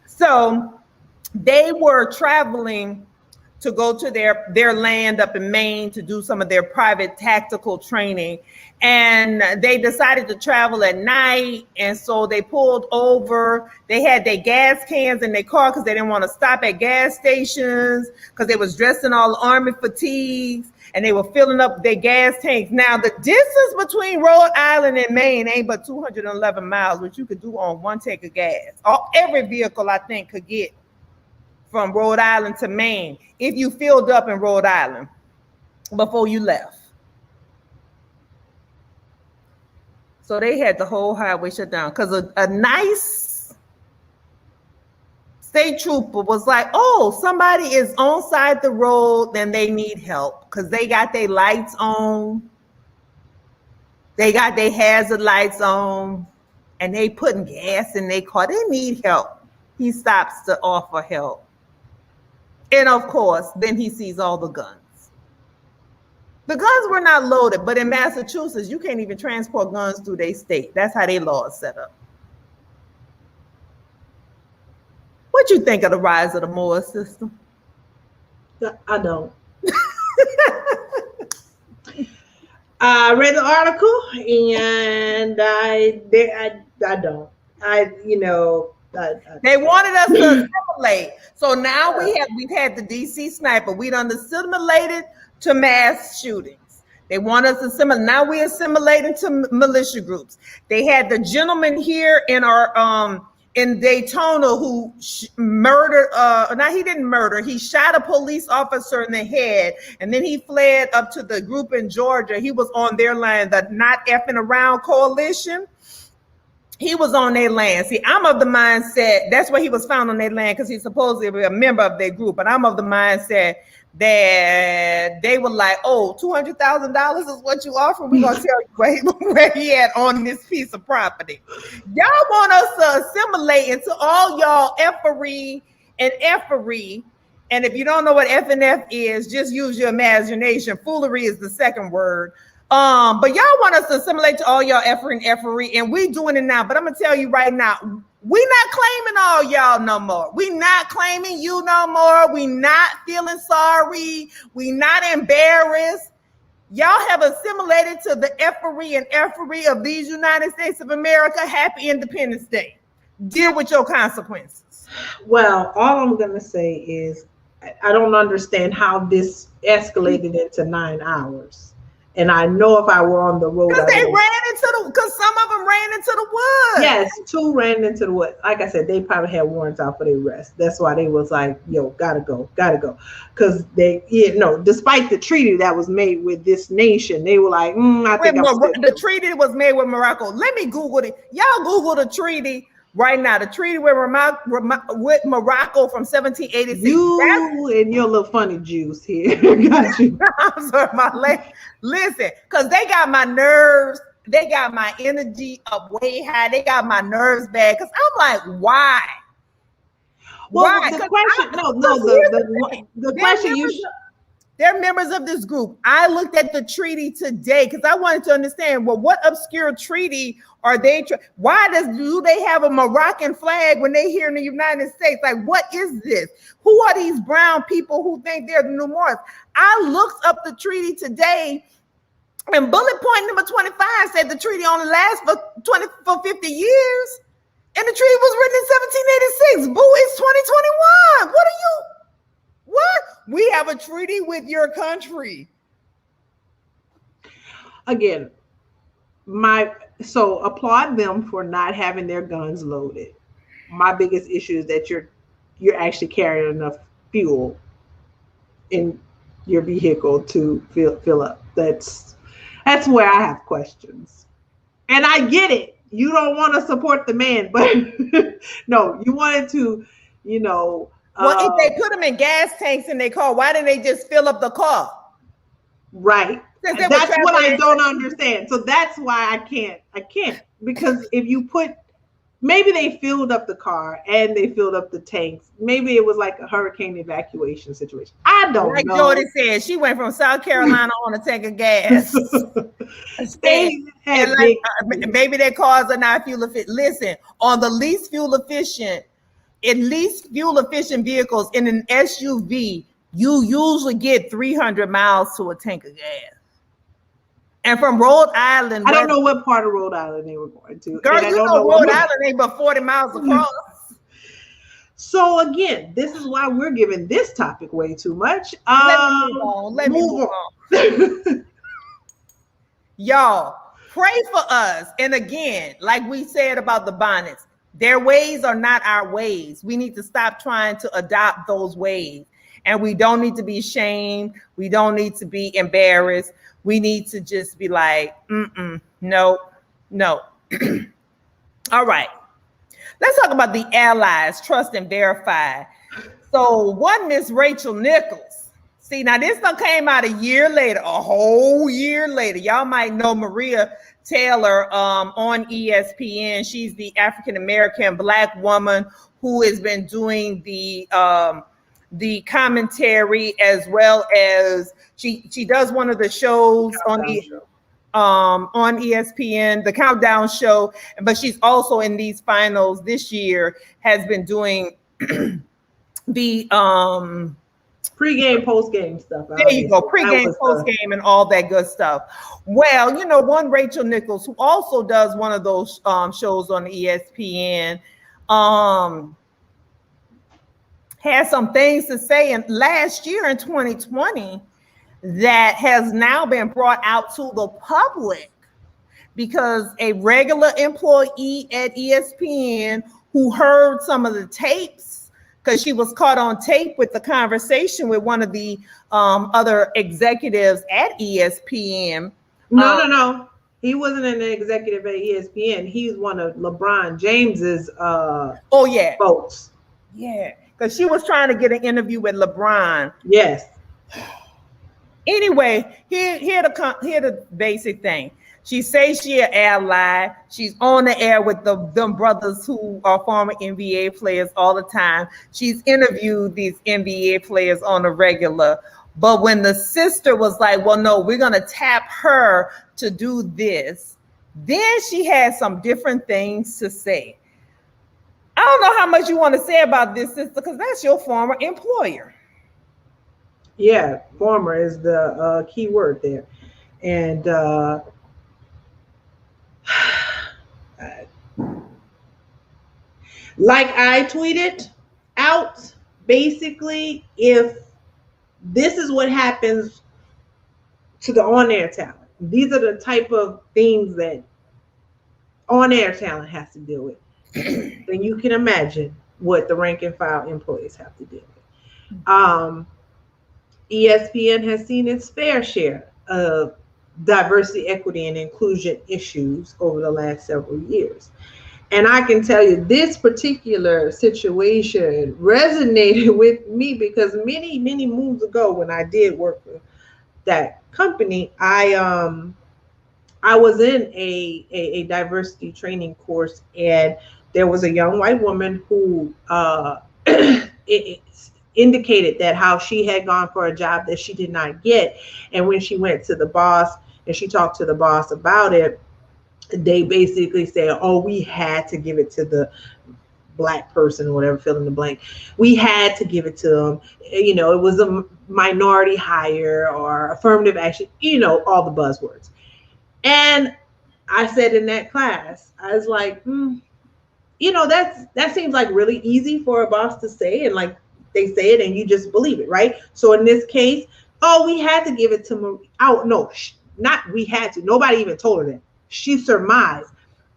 So they were traveling to go to their land up in Maine to do some of their private tactical training. And they decided to travel at night. And so they pulled over. They had their gas cans in their car because they didn't want to stop at gas stations, because they was dressed in all the army fatigues, and they were filling up their gas tanks. Now, the distance between Rhode Island and Maine ain't but 211 miles, which you could do on one tank of gas. Every vehicle, I think, could get from Rhode Island to Maine if you filled up in Rhode Island before you left. So they had the whole highway shut down because a nice state trooper was like, oh, somebody is on side the road, then they need help, because they got their lights on. They got their hazard lights on, and they putting gas in their car. They need help. He stops to offer help. And of course, then he sees all the guns. The guns were not loaded, but in Massachusetts, you can't even transport guns through their state. That's how their law is set up. What you think of the Rise of the Moors system? I don't. I read the article, and I don't. They wanted us to assimilate. So now we've had the DC sniper. We done assimilated to mass shootings. They want us to assimilate. Now we assimilating to militia groups. They had the gentleman here in our in Daytona who murdered. Now he didn't murder. He shot a police officer in the head, and then he fled up to the group in Georgia. He was on their line, the Not Effing Around Coalition. He was on their land. See, I'm of the mindset, that's why he was found on their land, because he's supposedly a member of their group. But I'm of the mindset that they were like, oh, $200,000 is what you offer. We're going to tell you where he at on this piece of property. Y'all want us to assimilate into all y'all effery and effery. And if you don't know what F and F is, just use your imagination. Foolery is the second word. But y'all want us to assimilate to all y'all effery, and we doing it now. But I'm gonna tell you right now, we not claiming all y'all no more. We not claiming you no more. We not feeling sorry. We not embarrassed. Y'all have assimilated to the effery of these United States of America. Happy Independence Day. Deal with your consequences. Well, all I'm gonna say is I don't understand how this escalated into 9 hours. And I know if I were on the road, because some of them ran into the woods. Yes, 2 ran into the woods. Like I said, they probably had warrants out for their arrest. That's why they was like, "Yo, gotta go." Because they, despite the treaty that was made with this nation, they were like, "I think the treaty was made with Morocco." Let me Google it. Y'all Google the treaty right now. The treaty with Morocco from 1786. You and your little funny juice here. Got you. I'm sorry, my leg. Listen, because they got my nerves, they got my energy up way high, they got my nerves bad. Because I'm like, why? Well, why? The question, the question they're members of this group. I looked at the treaty today because I wanted to understand, well, what obscure treaty are they? Why do they have a Moroccan flag when they here in the United States? Like, what is this? Who are these brown people who think they're the New Morris? I looked up the treaty today, and bullet point number 25 said the treaty only lasts for 50 years. And the treaty was written in 1786. Boo, it's 2021. What are you? What? We have a treaty with your country. Again, so applaud them for not having their guns loaded. My biggest issue is that you're actually carrying enough fuel in your vehicle to fill up. That's where I have questions. And I get it. You don't want to support the man, but no, you wanted to, well, if they put them in gas tanks in their car, why didn't they just fill up the car? Right. That's what I don't understand. So that's why I can't. Because if you maybe they filled up the car and they filled up the tanks. Maybe it was like a hurricane evacuation situation. I don't know. Like Jordan said, she went from South Carolina on a tank of gas. Maybe their cars are not fuel efficient. Listen, on the least fuel efficient vehicles in an SUV, you usually get 300 miles to a tank of gas. And from Rhode Island, I don't know what part of Rhode Island they were going to. Girl, you know Rhode Island ain't but 40 miles across. So again, this is why we're giving this topic way too much. Let me move on. Y'all, pray for us. And again, like we said about the bonnets, their ways are not our ways. We need to stop trying to adopt those ways. And we don't need to be shamed. We don't need to be embarrassed. We need to just be like, no. All right. Let's talk about the allies, trust and verify. So one Miss Rachel Nichols. See, now this one came out a whole year later. Y'all might know Maria Taylor on ESPN. She's the African-American Black woman who has been doing the commentary, as well as she does one of the shows on ESPN, the Countdown Show, but she's also in these finals this year has been doing the Pre-game, post-game stuff. There you go, pre-game, post-game, and all that good stuff. Well, you know, one Rachel Nichols, who also does one of those shows on ESPN, has some things to say. And last year in 2020, that has now been brought out to the public because a regular employee at ESPN who heard some of the tapes, because she was caught on tape with the conversation with one of the other executives at ESPN. No. He wasn't an executive at ESPN. He's one of LeBron James's folks. Yeah, because she was trying to get an interview with LeBron. Yes. Anyway, here the basic thing. She says she an ally. She's on the air with them brothers who are former NBA players all the time. She's interviewed these NBA players on a regular. But when the sister was like, well, no, we're going to tap her to do this, then she had some different things to say. I don't know how much you want to say about this, sister, because that's your former employer. Yeah, former is the key word there. And like I tweeted out, basically, if this is what happens to the on-air talent, these are the type of things that on-air talent has to deal with, then you can imagine what the rank and file employees have to deal with. ESPN has seen its fair share of diversity, equity, and inclusion issues over the last several years. And I can tell you this particular situation resonated with me because many, many moons ago when I did work for that company, I was in a diversity training course, and there was a young white woman who indicated that how she had gone for a job that she did not get. And when she went to the boss and she talked to the boss about it, they basically said, oh, we had to give it to the Black person or whatever, fill in the blank. We had to give it to them. You know, it was a minority hire or affirmative action, you know, all the buzzwords. And I said in that class, I was like, you know, that seems like really easy for a boss to say, and like they say it and you just believe it, right? So in this case, oh, we had to give it to Marie. Oh, no, not we had to. Nobody even told her that. She surmised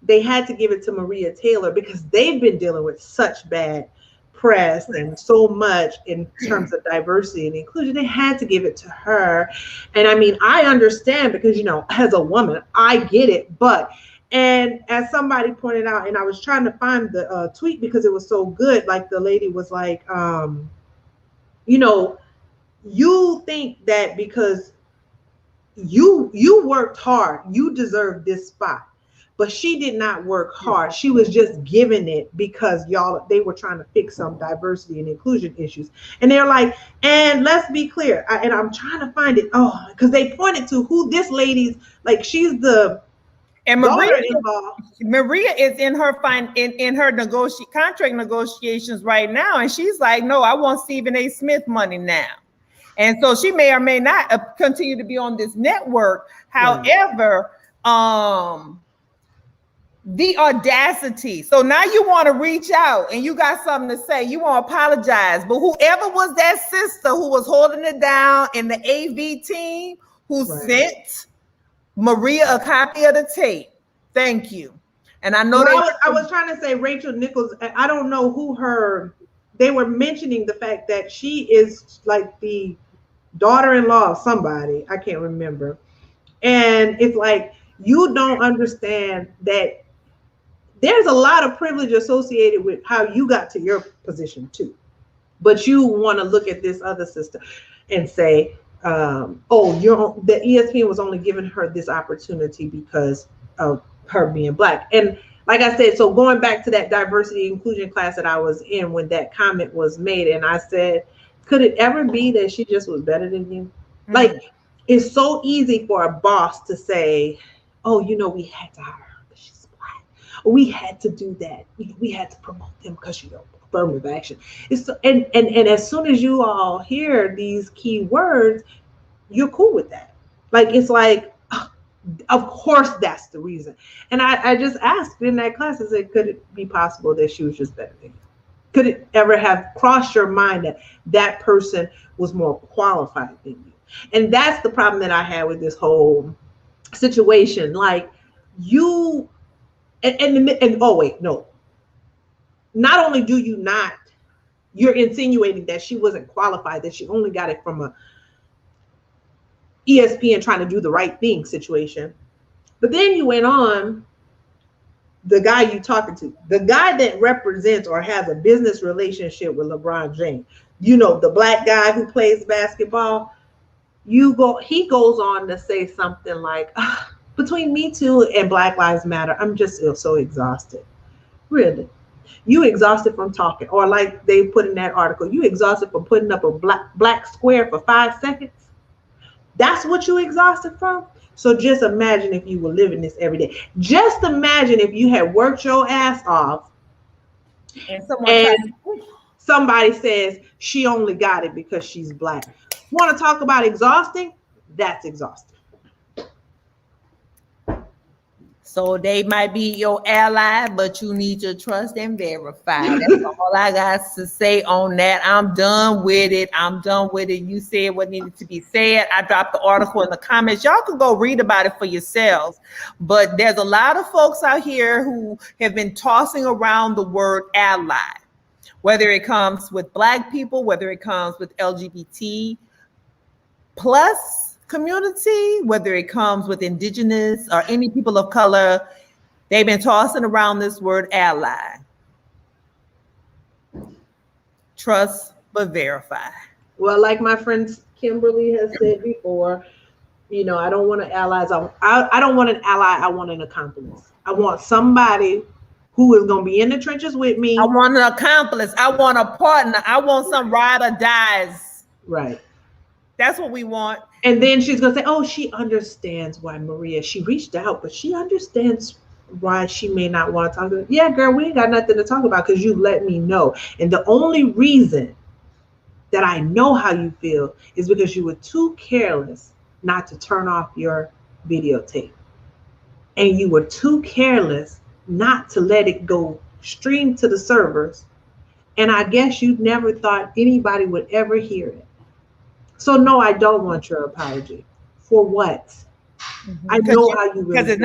they had to give it to Maria Taylor because they've been dealing with such bad press and so much in terms of diversity and inclusion. They had to give it to her. And I mean, I understand because, you know, as a woman, I get it. But, and as somebody pointed out, and I was trying to find the tweet because it was so good, like the lady was like, you know, you think that because you worked hard, you deserve this spot. But she did not work hard. She was just given it because they were trying to fix some diversity and inclusion issues. And they're like, and let's be clear, and I'm trying to find it. Oh, because they pointed to who this lady's, like, she's the and Maria is in her contract negotiations right now, and she's like, no, I want Stephen A. Smith money now. And so she may or may not continue to be on this network. However, the audacity. So now you want to reach out and you got something to say. You want to apologize. But whoever was that sister who was holding it down in the AV team who sent Maria a copy of the tape, thank you. And I know I was trying to say Rachel Nichols. I don't know who they were mentioning the fact that she is like the daughter-in-law of somebody. I can't remember. And it's like, you don't understand that there's a lot of privilege associated with how you got to your position too. But you want to look at this other sister and say, the ESPN was only giving her this opportunity because of her being Black. And like I said, so going back to that diversity inclusion class that I was in when that comment was made, and I said, could it ever be that she just was better than you? Mm-hmm. Like, it's so easy for a boss to say, oh, you know, we had to hire her because she's Black. We had to do that. We had to promote them because you know. affirmative action. It's and as soon as you all hear these key words, you're cool with that. Like it's like, of course that's the reason. And I just asked in that class, I said, could it be possible that she was just better than you? Could it ever have crossed your mind that that person was more qualified than you? And that's the problem that I had with this whole situation. Like you, and oh wait, no. Not only do you not, you're insinuating that she wasn't qualified, that she only got it from a ESPN trying to do the right thing situation. But then you went on, the guy you talking to, the guy that represents or has a business relationship with LeBron James, you know, the black guy who plays basketball, he goes on to say something like, between Me Too and Black Lives Matter, I'm just so exhausted. Really? You exhausted from talking? Or like they put in that article, you exhausted from putting up a black square for 5 seconds? That's what you exhausted from? So just imagine if you were living this every day. Just imagine if you had worked your ass off and somebody says she only got it because she's black. Want to talk about exhausting? That's exhausting. So they might be your ally, but you need to trust and verify. That's all I got to say on that. I'm done with it. You said what needed to be said. I dropped the article in the comments. Y'all can go read about it for yourselves. But there's a lot of folks out here who have been tossing around the word ally, whether it comes with Black people, whether it comes with LGBT plus community, whether it comes with indigenous or any people of color. They've been tossing around this word ally. Trust but verify. Well, like my friend Kimberly has said before, you know, I don't want an ally. I don't want an ally. I want an accomplice. I want somebody who is going to be in the trenches with me. I want an accomplice. I want a partner. I want some ride or dies. Right. That's what we want. And then she's going to say, oh, she understands why Maria, she reached out, but she understands why she may not want to talk to her. Yeah, girl, we ain't got nothing to talk about because you let me know. And the only reason that I know how you feel is because you were too careless not to turn off your videotape. And you were too careless not to let it go stream to the servers. And I guess you never thought anybody would ever hear it. So no, I don't want your apology. For what? Mm-hmm. I know how you really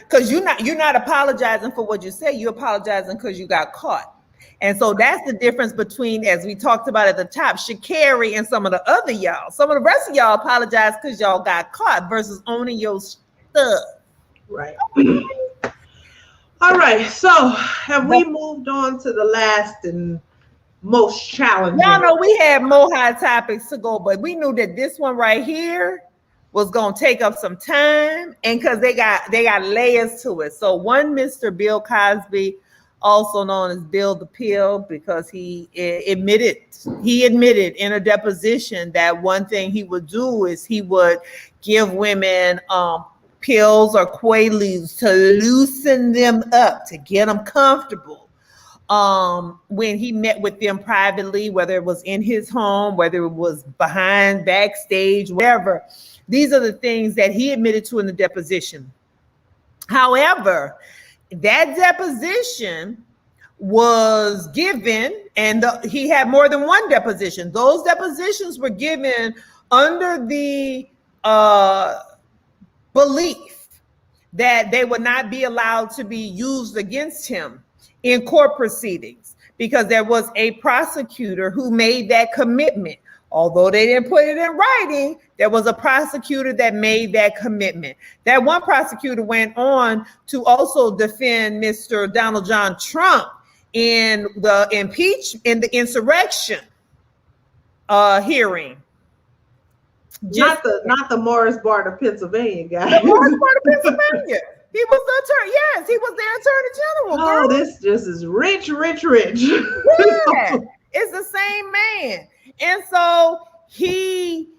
because you're not apologizing for what you say. You're apologizing because you got caught. And so that's the difference between, as we talked about at the top, Sha'Carri and some of the other y'all. Some of the rest of y'all apologize because y'all got caught versus owning your stuff. Right. All right. So have we moved on to the last and most challenging? Y'all know we had more hot topics to go, but we knew that this one right here was gonna take up some time, and because they got layers to it. So one, Mr. Bill Cosby, also known as Bill the Pill, because he admitted in a deposition that one thing he would do is he would give women pills or quaaludes to loosen them up, to get them comfortable. When he met with them privately, whether it was in his home, whether it was behind, backstage, whatever, these are the things that he admitted to in the deposition. However, that deposition was given, and he had more than one deposition. Those depositions were given under the belief that they would not be allowed to be used against him in court proceedings, because there was a prosecutor who made that commitment. Although they didn't put it in writing, there was a prosecutor that made that commitment. That one prosecutor went on to also defend Mr. Donald John Trump in the insurrection hearing. Not the Morris Bart of Pennsylvania guy. The Morris Bart of Pennsylvania. He was the attorney. Yes, he was the attorney general. Girl. Oh, this just is rich. Yeah, it's the same man. And so he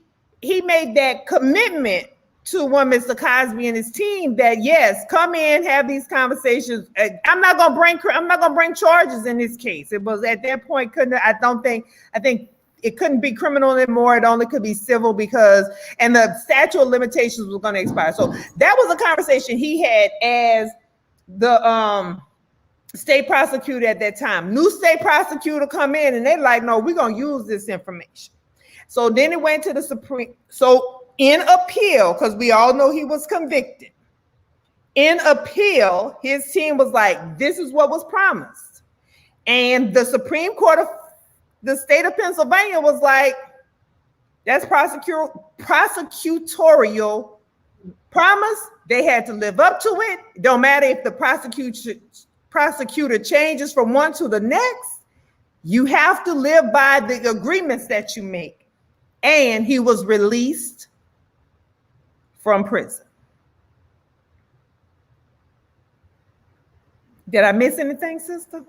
made that commitment to one Mr. Cosby and his team that yes, come in, have these conversations. I'm not gonna bring charges in this case. It was at that point I think it couldn't be criminal anymore. It only could be civil and the statute of limitations was going to expire. So that was a conversation he had as the state prosecutor at that time. New state prosecutor come in and they're like, no, we're going to use this information. So then it went to the Supreme. So in appeal, because we all know he was convicted. In appeal, his team was like, this is what was promised. And the Supreme Court of the state of Pennsylvania was like, that's prosecutorial promise. They had to live up to it. Don't matter if the prosecutor changes from one to the next. You have to live by the agreements that you make. And he was released from prison. Did I miss anything, sister?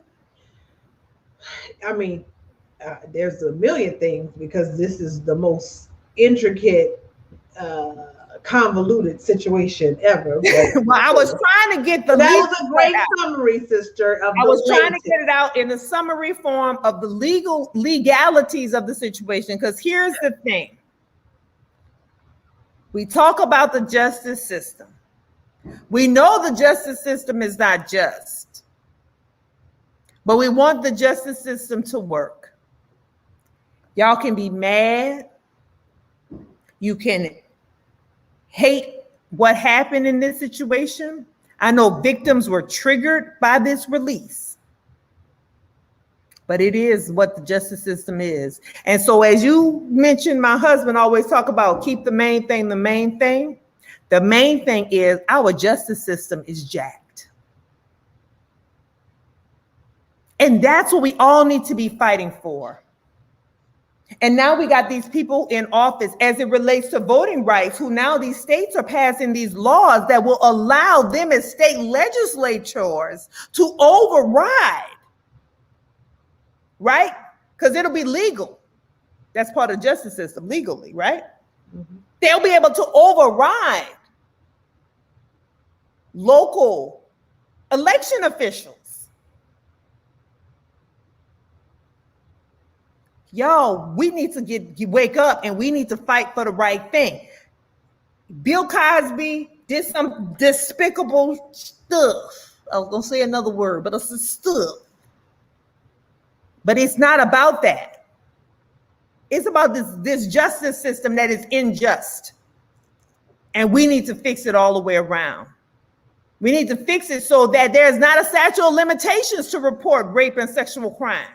I mean, there's a million things because this is the most intricate, convoluted situation ever. Well, I was trying to get that was a great summary, sister. I was trying to get it out in the summary form of the legalities of the situation. Because here's the thing: we talk about the justice system. We know the justice system is not just, but we want the justice system to work. Y'all can be mad. You can hate what happened in this situation. I know victims were triggered by this release, but it is what the justice system is. And so as you mentioned, my husband always talk about keep the main thing the main thing. The main thing is our justice system is jacked. And that's what we all need to be fighting for. And now we got these people in office as it relates to voting rights, who now these states are passing these laws that will allow them as state legislatures to override, right? Because it'll be legal. That's part of the justice system, legally, right? Mm-hmm. They'll be able to override local election officials. Yo, we need to wake up and we need to fight for the right thing. Bill Cosby did some despicable stuff. I was gonna say another word, but it's stuff. But it's not about that. It's about this justice system that is unjust. And we need to fix it all the way around. We need to fix it so that there's not a statute of limitations to report rape and sexual crimes.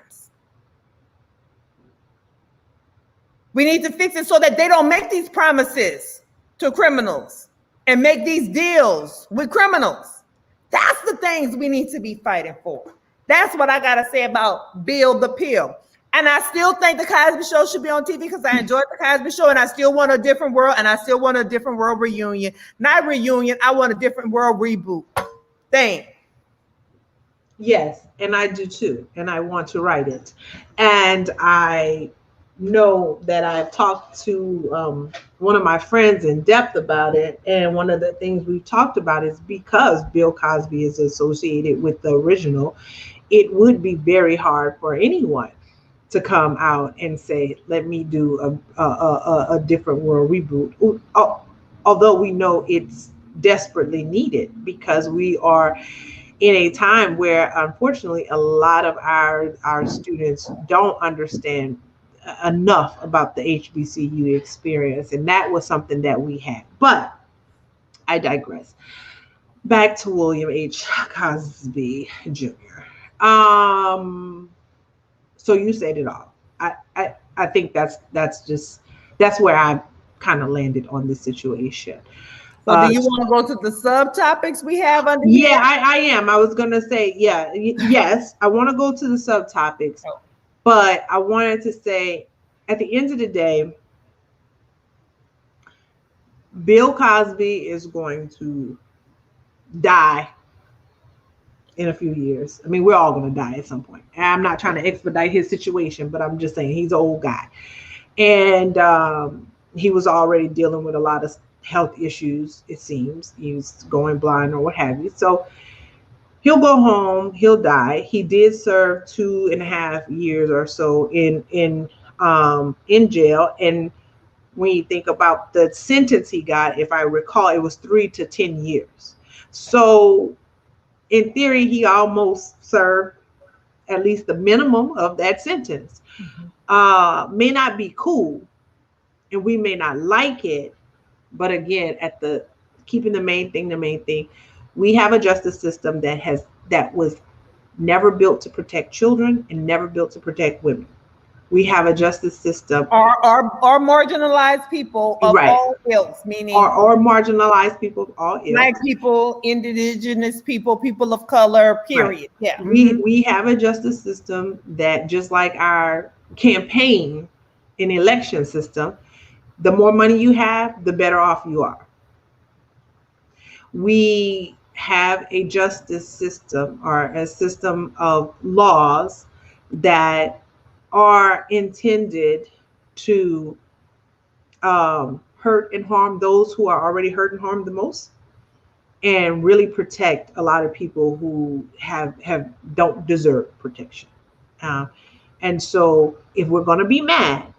We need to fix it so that they don't make these promises to criminals and make these deals with criminals. That's the things we need to be fighting for. That's what I got to say about Bill the Pill. And I still think the Cosby Show should be on TV because I enjoyed the Cosby Show and I still want a different world and I still want a different world reunion. Not reunion, I want a different world reboot. Thanks. Yes, and I do too. And I want to write it. And I know that I've talked to one of my friends in depth about it, and one of the things we've talked about is because Bill Cosby is associated with the original, it would be very hard for anyone to come out and say, let me do a different world reboot, although we know it's desperately needed because we are in a time where unfortunately a lot of our students don't understand enough about the HBCU experience, and that was something that we had. But I digress. Back to William H. Cosby Jr. So you said it all. I think that's where I kind of landed on this situation. So do you want to go to the subtopics we have under here? Yeah, I am. I was gonna say, yes, I want to go to the subtopics. Oh. But I wanted to say, at the end of the day, Bill Cosby is going to die in a few years. I mean, we're all going to die at some point. And I'm not trying to expedite his situation, but I'm just saying he's an old guy. And he was already dealing with a lot of health issues, it seems. He's going blind or what have you. So he'll go home, he'll die. He did serve 2.5 years or so in jail. And when you think about the sentence he got, if I recall, it was 3 to 10 years. So in theory, he almost served at least the minimum of that sentence. May not be cool, and we may not like it, but again, keeping the main thing, we have a justice system that was never built to protect children and never built to protect women. We have a justice system or marginalized people of right. all ilks, meaning or marginalized people of all ilks. Black people, indigenous people, people of color, period. Right. Yeah. We have a justice system that, just like our campaign and election system, the more money you have, the better off you are. We have a justice system, or a system of laws that are intended to hurt and harm those who are already hurt and harmed the most, and really protect a lot of people who don't deserve protection. And so if we're going to be mad,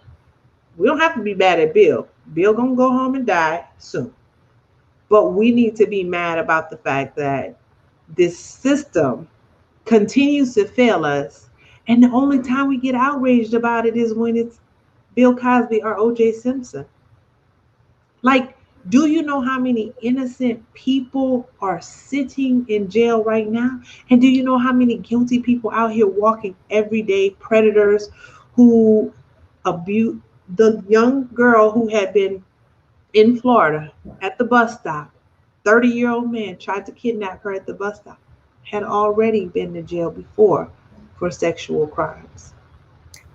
we don't have to be mad at Bill. Bill going to go home and die soon. But we need to be mad about the fact that this system continues to fail us. And the only time we get outraged about it is when it's Bill Cosby or O.J. Simpson. Like, do you know how many innocent people are sitting in jail right now? And do you know how many guilty people out here walking every day, predators who abuse the young girl who had been in Florida at the bus stop? 30-year-old man tried to kidnap her at the bus stop, had already been to jail before for sexual crimes.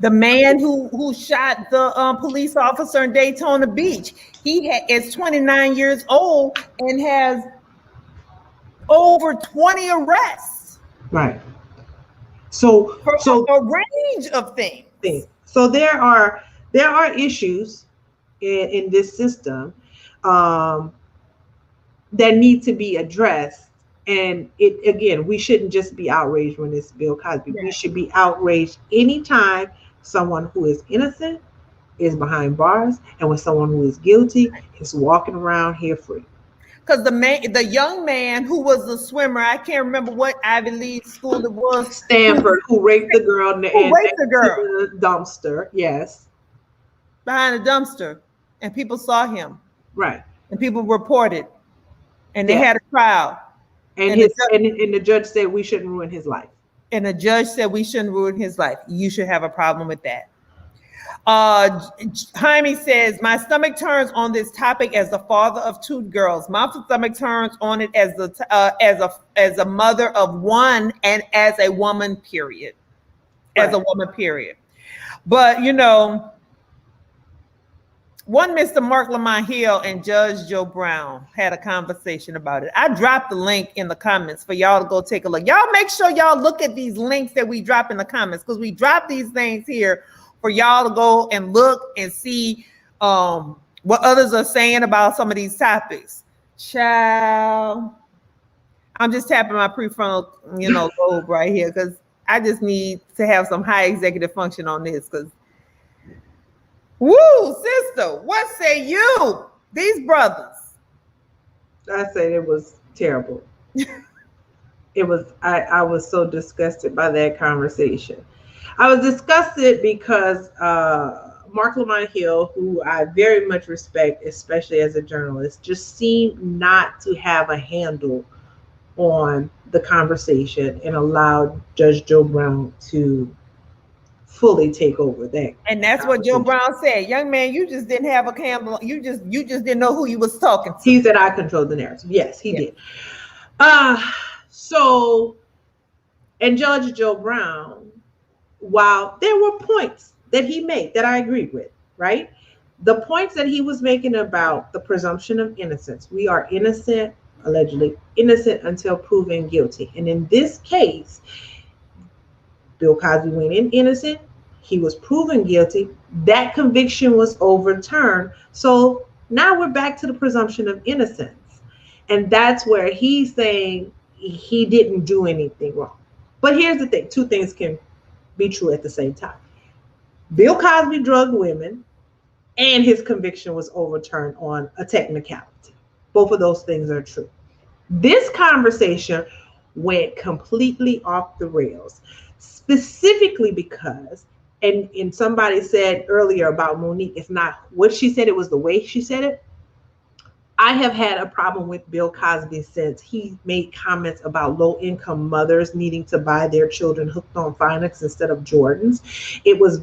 The man who shot the police officer in Daytona Beach, is 29 years old and has over 20 arrests. Right. So a range of things. So there are issues in this system that need to be addressed. And we shouldn't just be outraged when it's Bill Cosby. Yeah. We should be outraged anytime someone who is innocent is behind bars, and when someone who is guilty is walking around here free. Because the young man who was the swimmer, I can't remember what Ivy League school it was. Stanford, who raped the girl in the dumpster. Yes. Behind the dumpster. And people saw him. Right. And people reported. And they had a trial. And the judge said we shouldn't ruin his life. And the judge said we shouldn't ruin his life. You should have a problem with that. Jaime says, my stomach turns on this topic as the father of 2 girls. My stomach turns on it as a mother of one and as a woman, period. Right. As a woman, period. But, one Mr. Mark Lamont Hill and Judge Joe Brown had a conversation about it. I dropped the link in the comments for y'all to go take a look. Y'all make sure y'all look at these links that we drop in the comments, because we drop these things here for y'all to go and look and see what others are saying about some of these topics. Child, I'm just tapping my prefrontal, lobe right here, because I just need to have some high executive function on this, because woo, sister, what say you? These brothers. I said it was terrible. It was, I was so disgusted by that conversation. I was disgusted because Mark Lamont Hill, who I very much respect, especially as a journalist, just seemed not to have a handle on the conversation and allowed Judge Joe Brown to fully take over that. And that's what Joe Brown said. Young man, you just didn't have a camera. You just didn't know who you was talking to. He said I controlled the narrative. Yes, he did. And Judge Joe Brown, while there were points that he made that I agreed with, right? The points that he was making about the presumption of innocence. We are innocent, allegedly innocent until proven guilty. And in this case, Bill Cosby went in innocent. He was proven guilty. That conviction was overturned. So Now we're back to the presumption of innocence. And that's where he's saying he didn't do anything wrong. But here's the thing, two things can be true at the same time. Bill Cosby drugged women, and his conviction was overturned on a technicality. Both of those things are true. This conversation went completely off the rails, specifically because, and somebody said earlier about Monique, it's not what she said, it was the way she said it. I have had a problem with Bill Cosby since he made comments about low-income mothers needing to buy their children hooked on phonics instead of Jordans. It was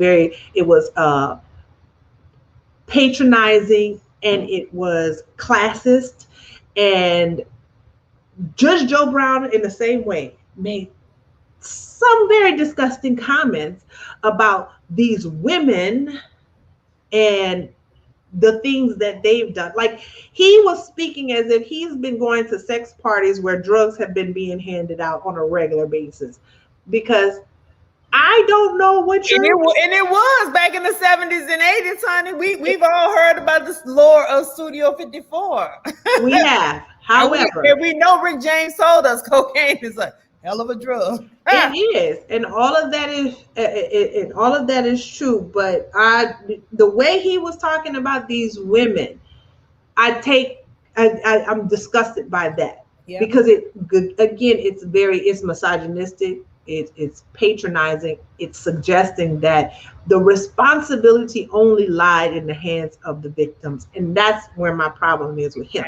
patronizing, and it was classist. And Judge Joe Brown, in the same way, made some very disgusting comments about these women and the things that they've done. Like, he was speaking as if he's been going to sex parties where drugs have been being handed out on a regular basis. Because I don't know what you're... And it was back in the 70s and 80s, honey. We've all heard about this lore of Studio 54. We have. However, and we know Rick James told us cocaine is a hell of a drug. It is, and all of that is true. But the way he was talking about these women, I'm disgusted by that. Yeah. Because it's misogynistic. It's patronizing. It's suggesting that the responsibility only lied in the hands of the victims, and that's where my problem is with him.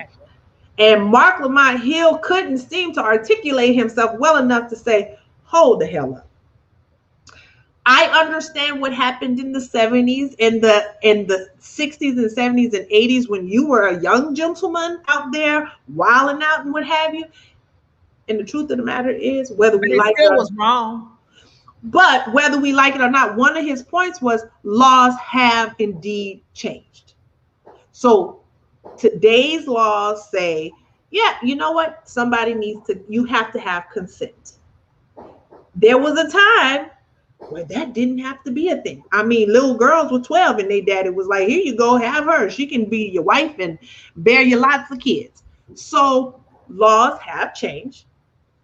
And Mark Lamont Hill couldn't seem to articulate himself well enough to say, hold the hell up. I understand what happened in the 70s and the 60s and 70s and 80s when you were a young gentleman out there wilding out and what have you. And the truth of the matter is, whether we like it, was wrong. But whether we like it or not, one of his points was laws have indeed changed. So today's laws say, yeah, you know what? You have to have consent. There was a time where that didn't have to be a thing. I mean, little girls were 12 and their daddy was like, here you go, have her. She can be your wife and bear you lots of kids. So laws have changed,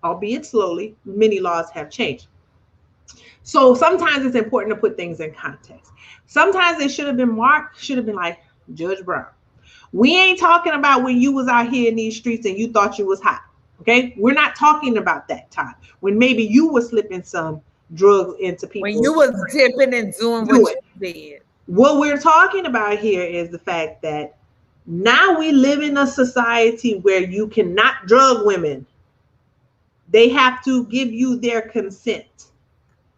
albeit slowly. Many laws have changed. So sometimes it's important to put things in context. Sometimes it should have been like, Judge Brown, we ain't talking about when you was out here in these streets and you thought you was hot. Okay, we're not talking about that time when maybe you were slipping some drugs into people. When you was tipping and doing what you did. What we're talking about here is the fact that now we live in a society where you cannot drug women. They have to give you their consent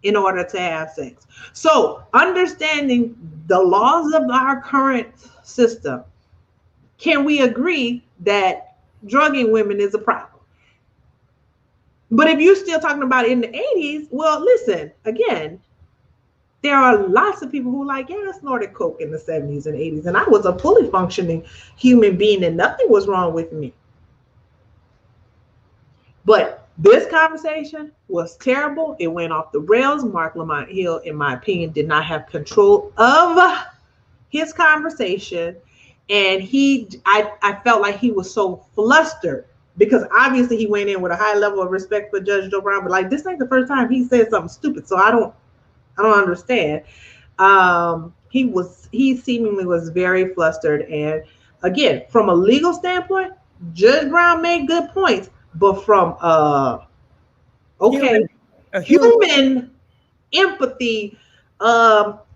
in order to have sex. So understanding the laws of our current system, can we agree that drugging women is a problem? But if you're still talking about it in the 80s, well, listen, again, there are lots of people who like, yeah, I snorted coke in the 70s and 80s, and I was a fully functioning human being and nothing was wrong with me. But this conversation was terrible. It went off the rails. Mark Lamont Hill, in my opinion, did not have control of his conversation. And I felt like he was so flustered because obviously he went in with a high level of respect for Judge Joe Brown, but like, this ain't the first time he said something stupid. So I don't understand. He seemingly was very flustered. And again, from a legal standpoint, Judge Brown made good points, but from human empathy,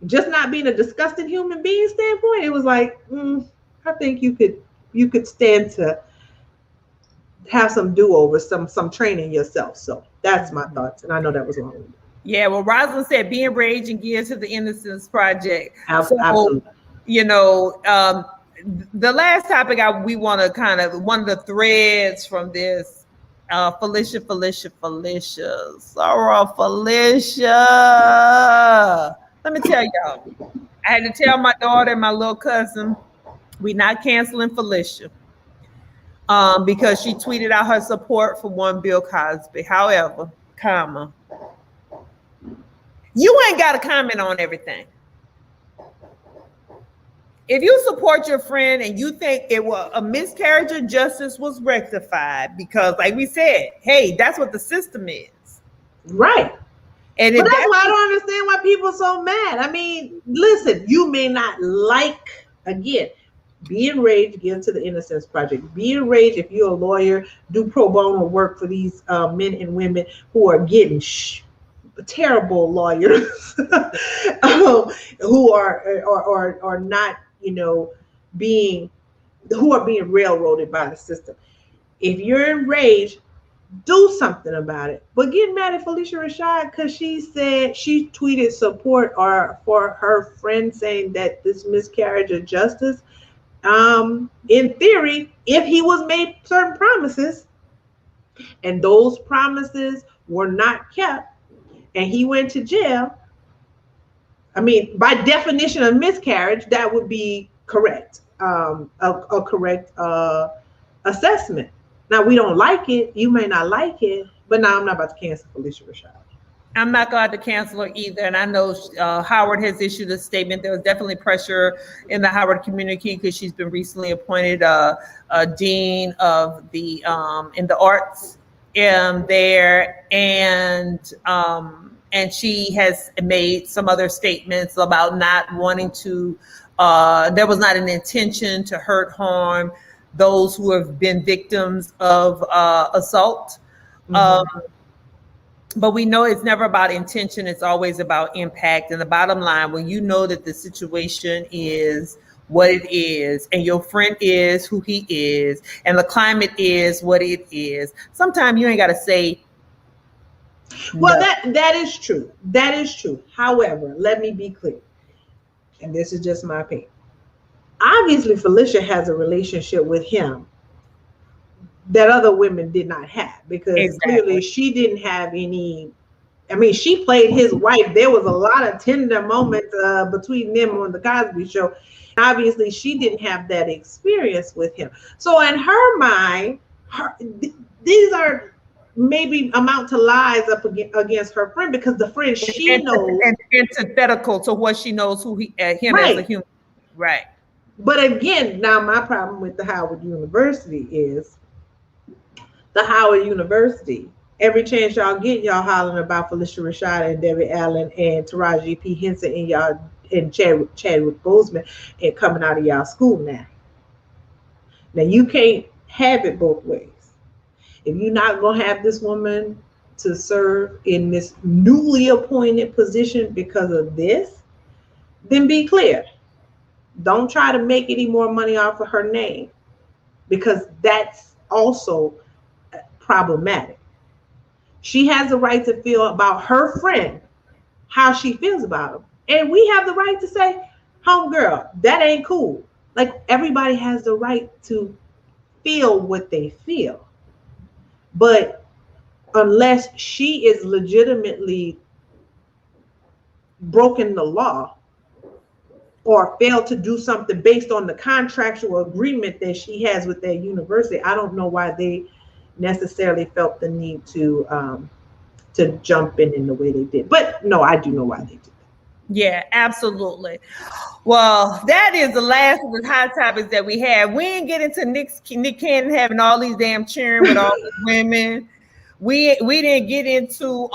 just not being a disgusting human being standpoint, it was like, I think you could stand to have some do-over, some training yourself. So that's my thoughts, and I know that was wrong. Yeah, well, Rosalind said, being rage and geared to the Innocence Project. Absolutely. So, the last topic we want to kind of, one of the threads from this, Felicia. Sorrow, Felicia. Let me tell y'all, I had to tell my daughter and my little cousin, we're not canceling Felicia. Because she tweeted out her support for one Bill Cosby. However, you ain't got to comment on everything. if you support your friend and you think it was a miscarriage of justice was rectified, because like we said, hey, that's what the system is. Right. And but that's why I don't understand why people are so mad. I mean, listen, you may not like, again, be enraged, give to the Innocence Project. Be enraged if you're a lawyer, do pro bono work for these men and women who are getting terrible lawyers who are not, who are being railroaded by the system. If you're enraged, do something about it. But get mad at Felicia Rashad because she tweeted support for her friend saying that this miscarriage of justice, in theory, if he was made certain promises and those promises were not kept and he went to jail, I mean, by definition of miscarriage, that would be correct, a correct assessment. Now, we don't like it. You may not like it, but now I'm not about to cancel Felicia Rashad. I'm not going to cancel her either. And I know Howard has issued a statement. There was definitely pressure in the Howard community because she's been recently appointed a dean of the in the arts there, and she has made some other statements about not wanting to. There was not an intention to hurt, harm those who have been victims of assault. Mm-hmm. But we know it's never about intention. It's always about impact. And the bottom line, when you know that the situation is what it is, and your friend is who he is, and the climate is what it is, sometimes you ain't got to say. Well, no. that is true. That is true. However, let me be clear. And this is just my opinion. Obviously, Felicia has a relationship with him that other women did not have, because clearly she didn't have any. I mean, she played his wife. There was a lot of tender moments between them on the Cosby Show. Obviously, she didn't have that experience with him. So in her mind, these are maybe amount to lies up against her friend, because the friend she knows and antithetical to what she knows him as a human. Right. But again, now my problem with the Howard University is the Howard University, every chance y'all get, y'all hollering about Felicia Rashad and Debbie Allen and Taraji P. Henson and Chadwick Boseman and coming out of y'all school now. Now you can't have it both ways. If you're not going to have this woman to serve in this newly appointed position because of this, then be clear. Don't try to make any more money off of her name, because that's also problematic. She has the right to feel about her friend how she feels about him. And we have the right to say, homegirl, that ain't cool. Like, everybody has the right to feel what they feel. But unless she is legitimately broken the law or failed to do something based on the contractual agreement that she has with that university, I don't know why they necessarily felt the need to jump in the way they did. But no, I do know why they did. Yeah, absolutely. Well, that is the last of the hot topics that we have. We didn't get into Nick Cannon having all these damn cheering with all these women. We didn't get into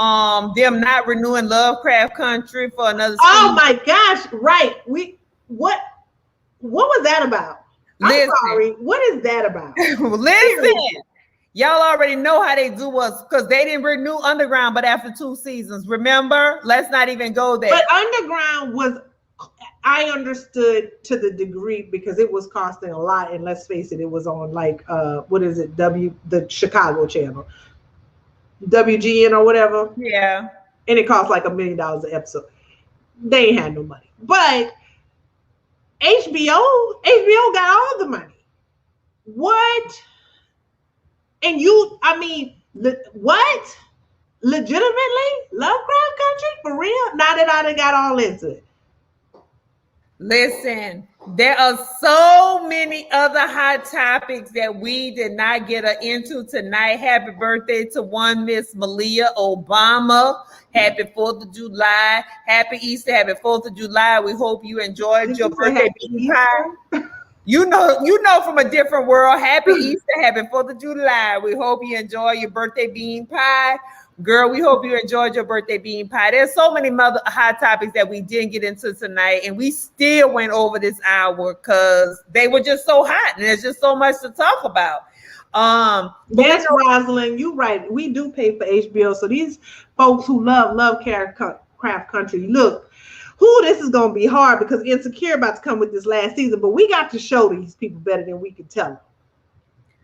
them not renewing Lovecraft Country for another season. Oh my gosh, right. What was that about? I'm sorry. What is that about? Listen. Y'all already know how they do us, because they didn't renew Underground but after 2 seasons. Remember? Let's not even go there. But Underground was, I understood to the degree, because it was costing a lot, and let's face it, it was on like what is it, the Chicago channel, WGN or whatever. Yeah. And it cost like $1 million an episode. They ain't had no money. But HBO got all the money. What? And what? Legitimately? Lovecraft Country? For real? Now that I done got all into it. Listen, there are so many other hot topics that we did not get into tonight. Happy birthday to one Miss Malia Obama. Happy 4th of July. Happy Easter. Happy 4th of July. We hope you enjoyed Did your you say birthday happy bean Easter? pie. You know from a different world. Happy Easter. Happy 4th of July. We hope you enjoy your birthday bean pie. Girl, we hope you enjoyed your birthday bean pie. There's so many other hot topics that we didn't get into tonight, and we still went over this hour because they were just so hot, and there's just so much to talk about. Yes, Rosalind, you're right. We do pay for HBO, so these folks who love craft country, look, this is gonna be hard because Insecure about to come with this last season, but we got to show these people better than we can tell them.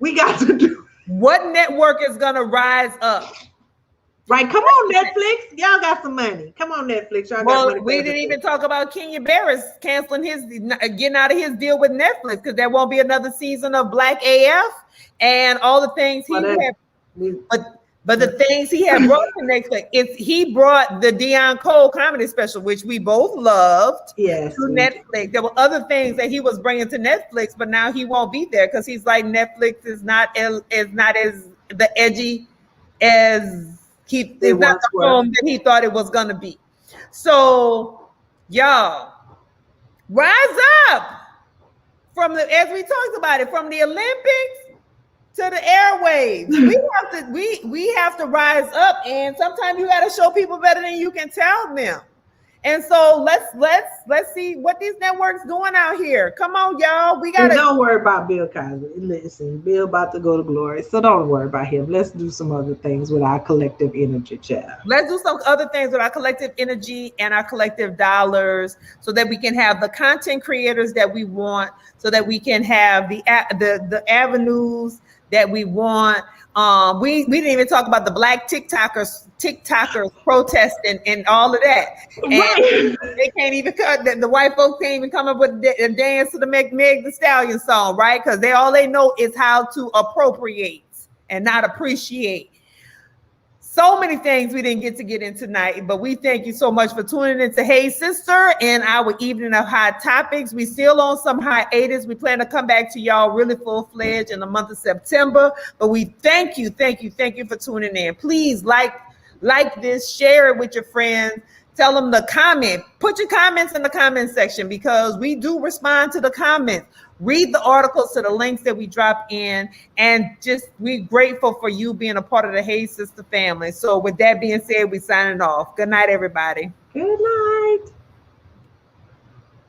We got to do. What network is gonna rise up? Right, come on, Netflix. Y'all got some money. Come on, Netflix. Y'all got money. We didn't even talk about Kenya Barris canceling getting out of his deal with Netflix because there won't be another season of Black AF and all the things he had. But the things he had brought to Netflix, he brought the Deion Cole comedy special, which we both loved, to Netflix. There were other things that he was bringing to Netflix, but now he won't be there because he's like, Netflix is not as the edgy as it's not the home that he thought it was gonna be. So y'all rise up as we talked about it, from the Olympics to the airwaves. We have to rise up, and sometimes you got to show people better than you can tell them. And so let's see what these networks doing out here. Come on, y'all. We gotta. Don't worry about Bill Cosby. Listen, Bill about to go to glory, so don't worry about him. Let's do some other things with our collective energy, child. Let's do some other things with our collective energy and our collective dollars, so that we can have the content creators that we want, so that we can have the avenues that we want. We didn't even talk about the Black TikTokers protesting and all of that. And they can't even the white folks can't even come up with a dance to the Meg the Stallion song, right? Because all they know is how to appropriate and not appreciate. So many things we didn't get in tonight, but we thank you so much for tuning into Hey Sister and our evening of hot topics. We still on some hiatus. We plan to come back to y'all really full-fledged in the month of September, but we thank you for tuning in. Please like this, share it with your friends, tell them to comment. Put your comments in the comment section because we do respond to the comments. Read the articles to the links that we drop in, and we're grateful for you being a part of the Hey Sister family. So with that being said, we're signing off. Good night, everybody. Good night.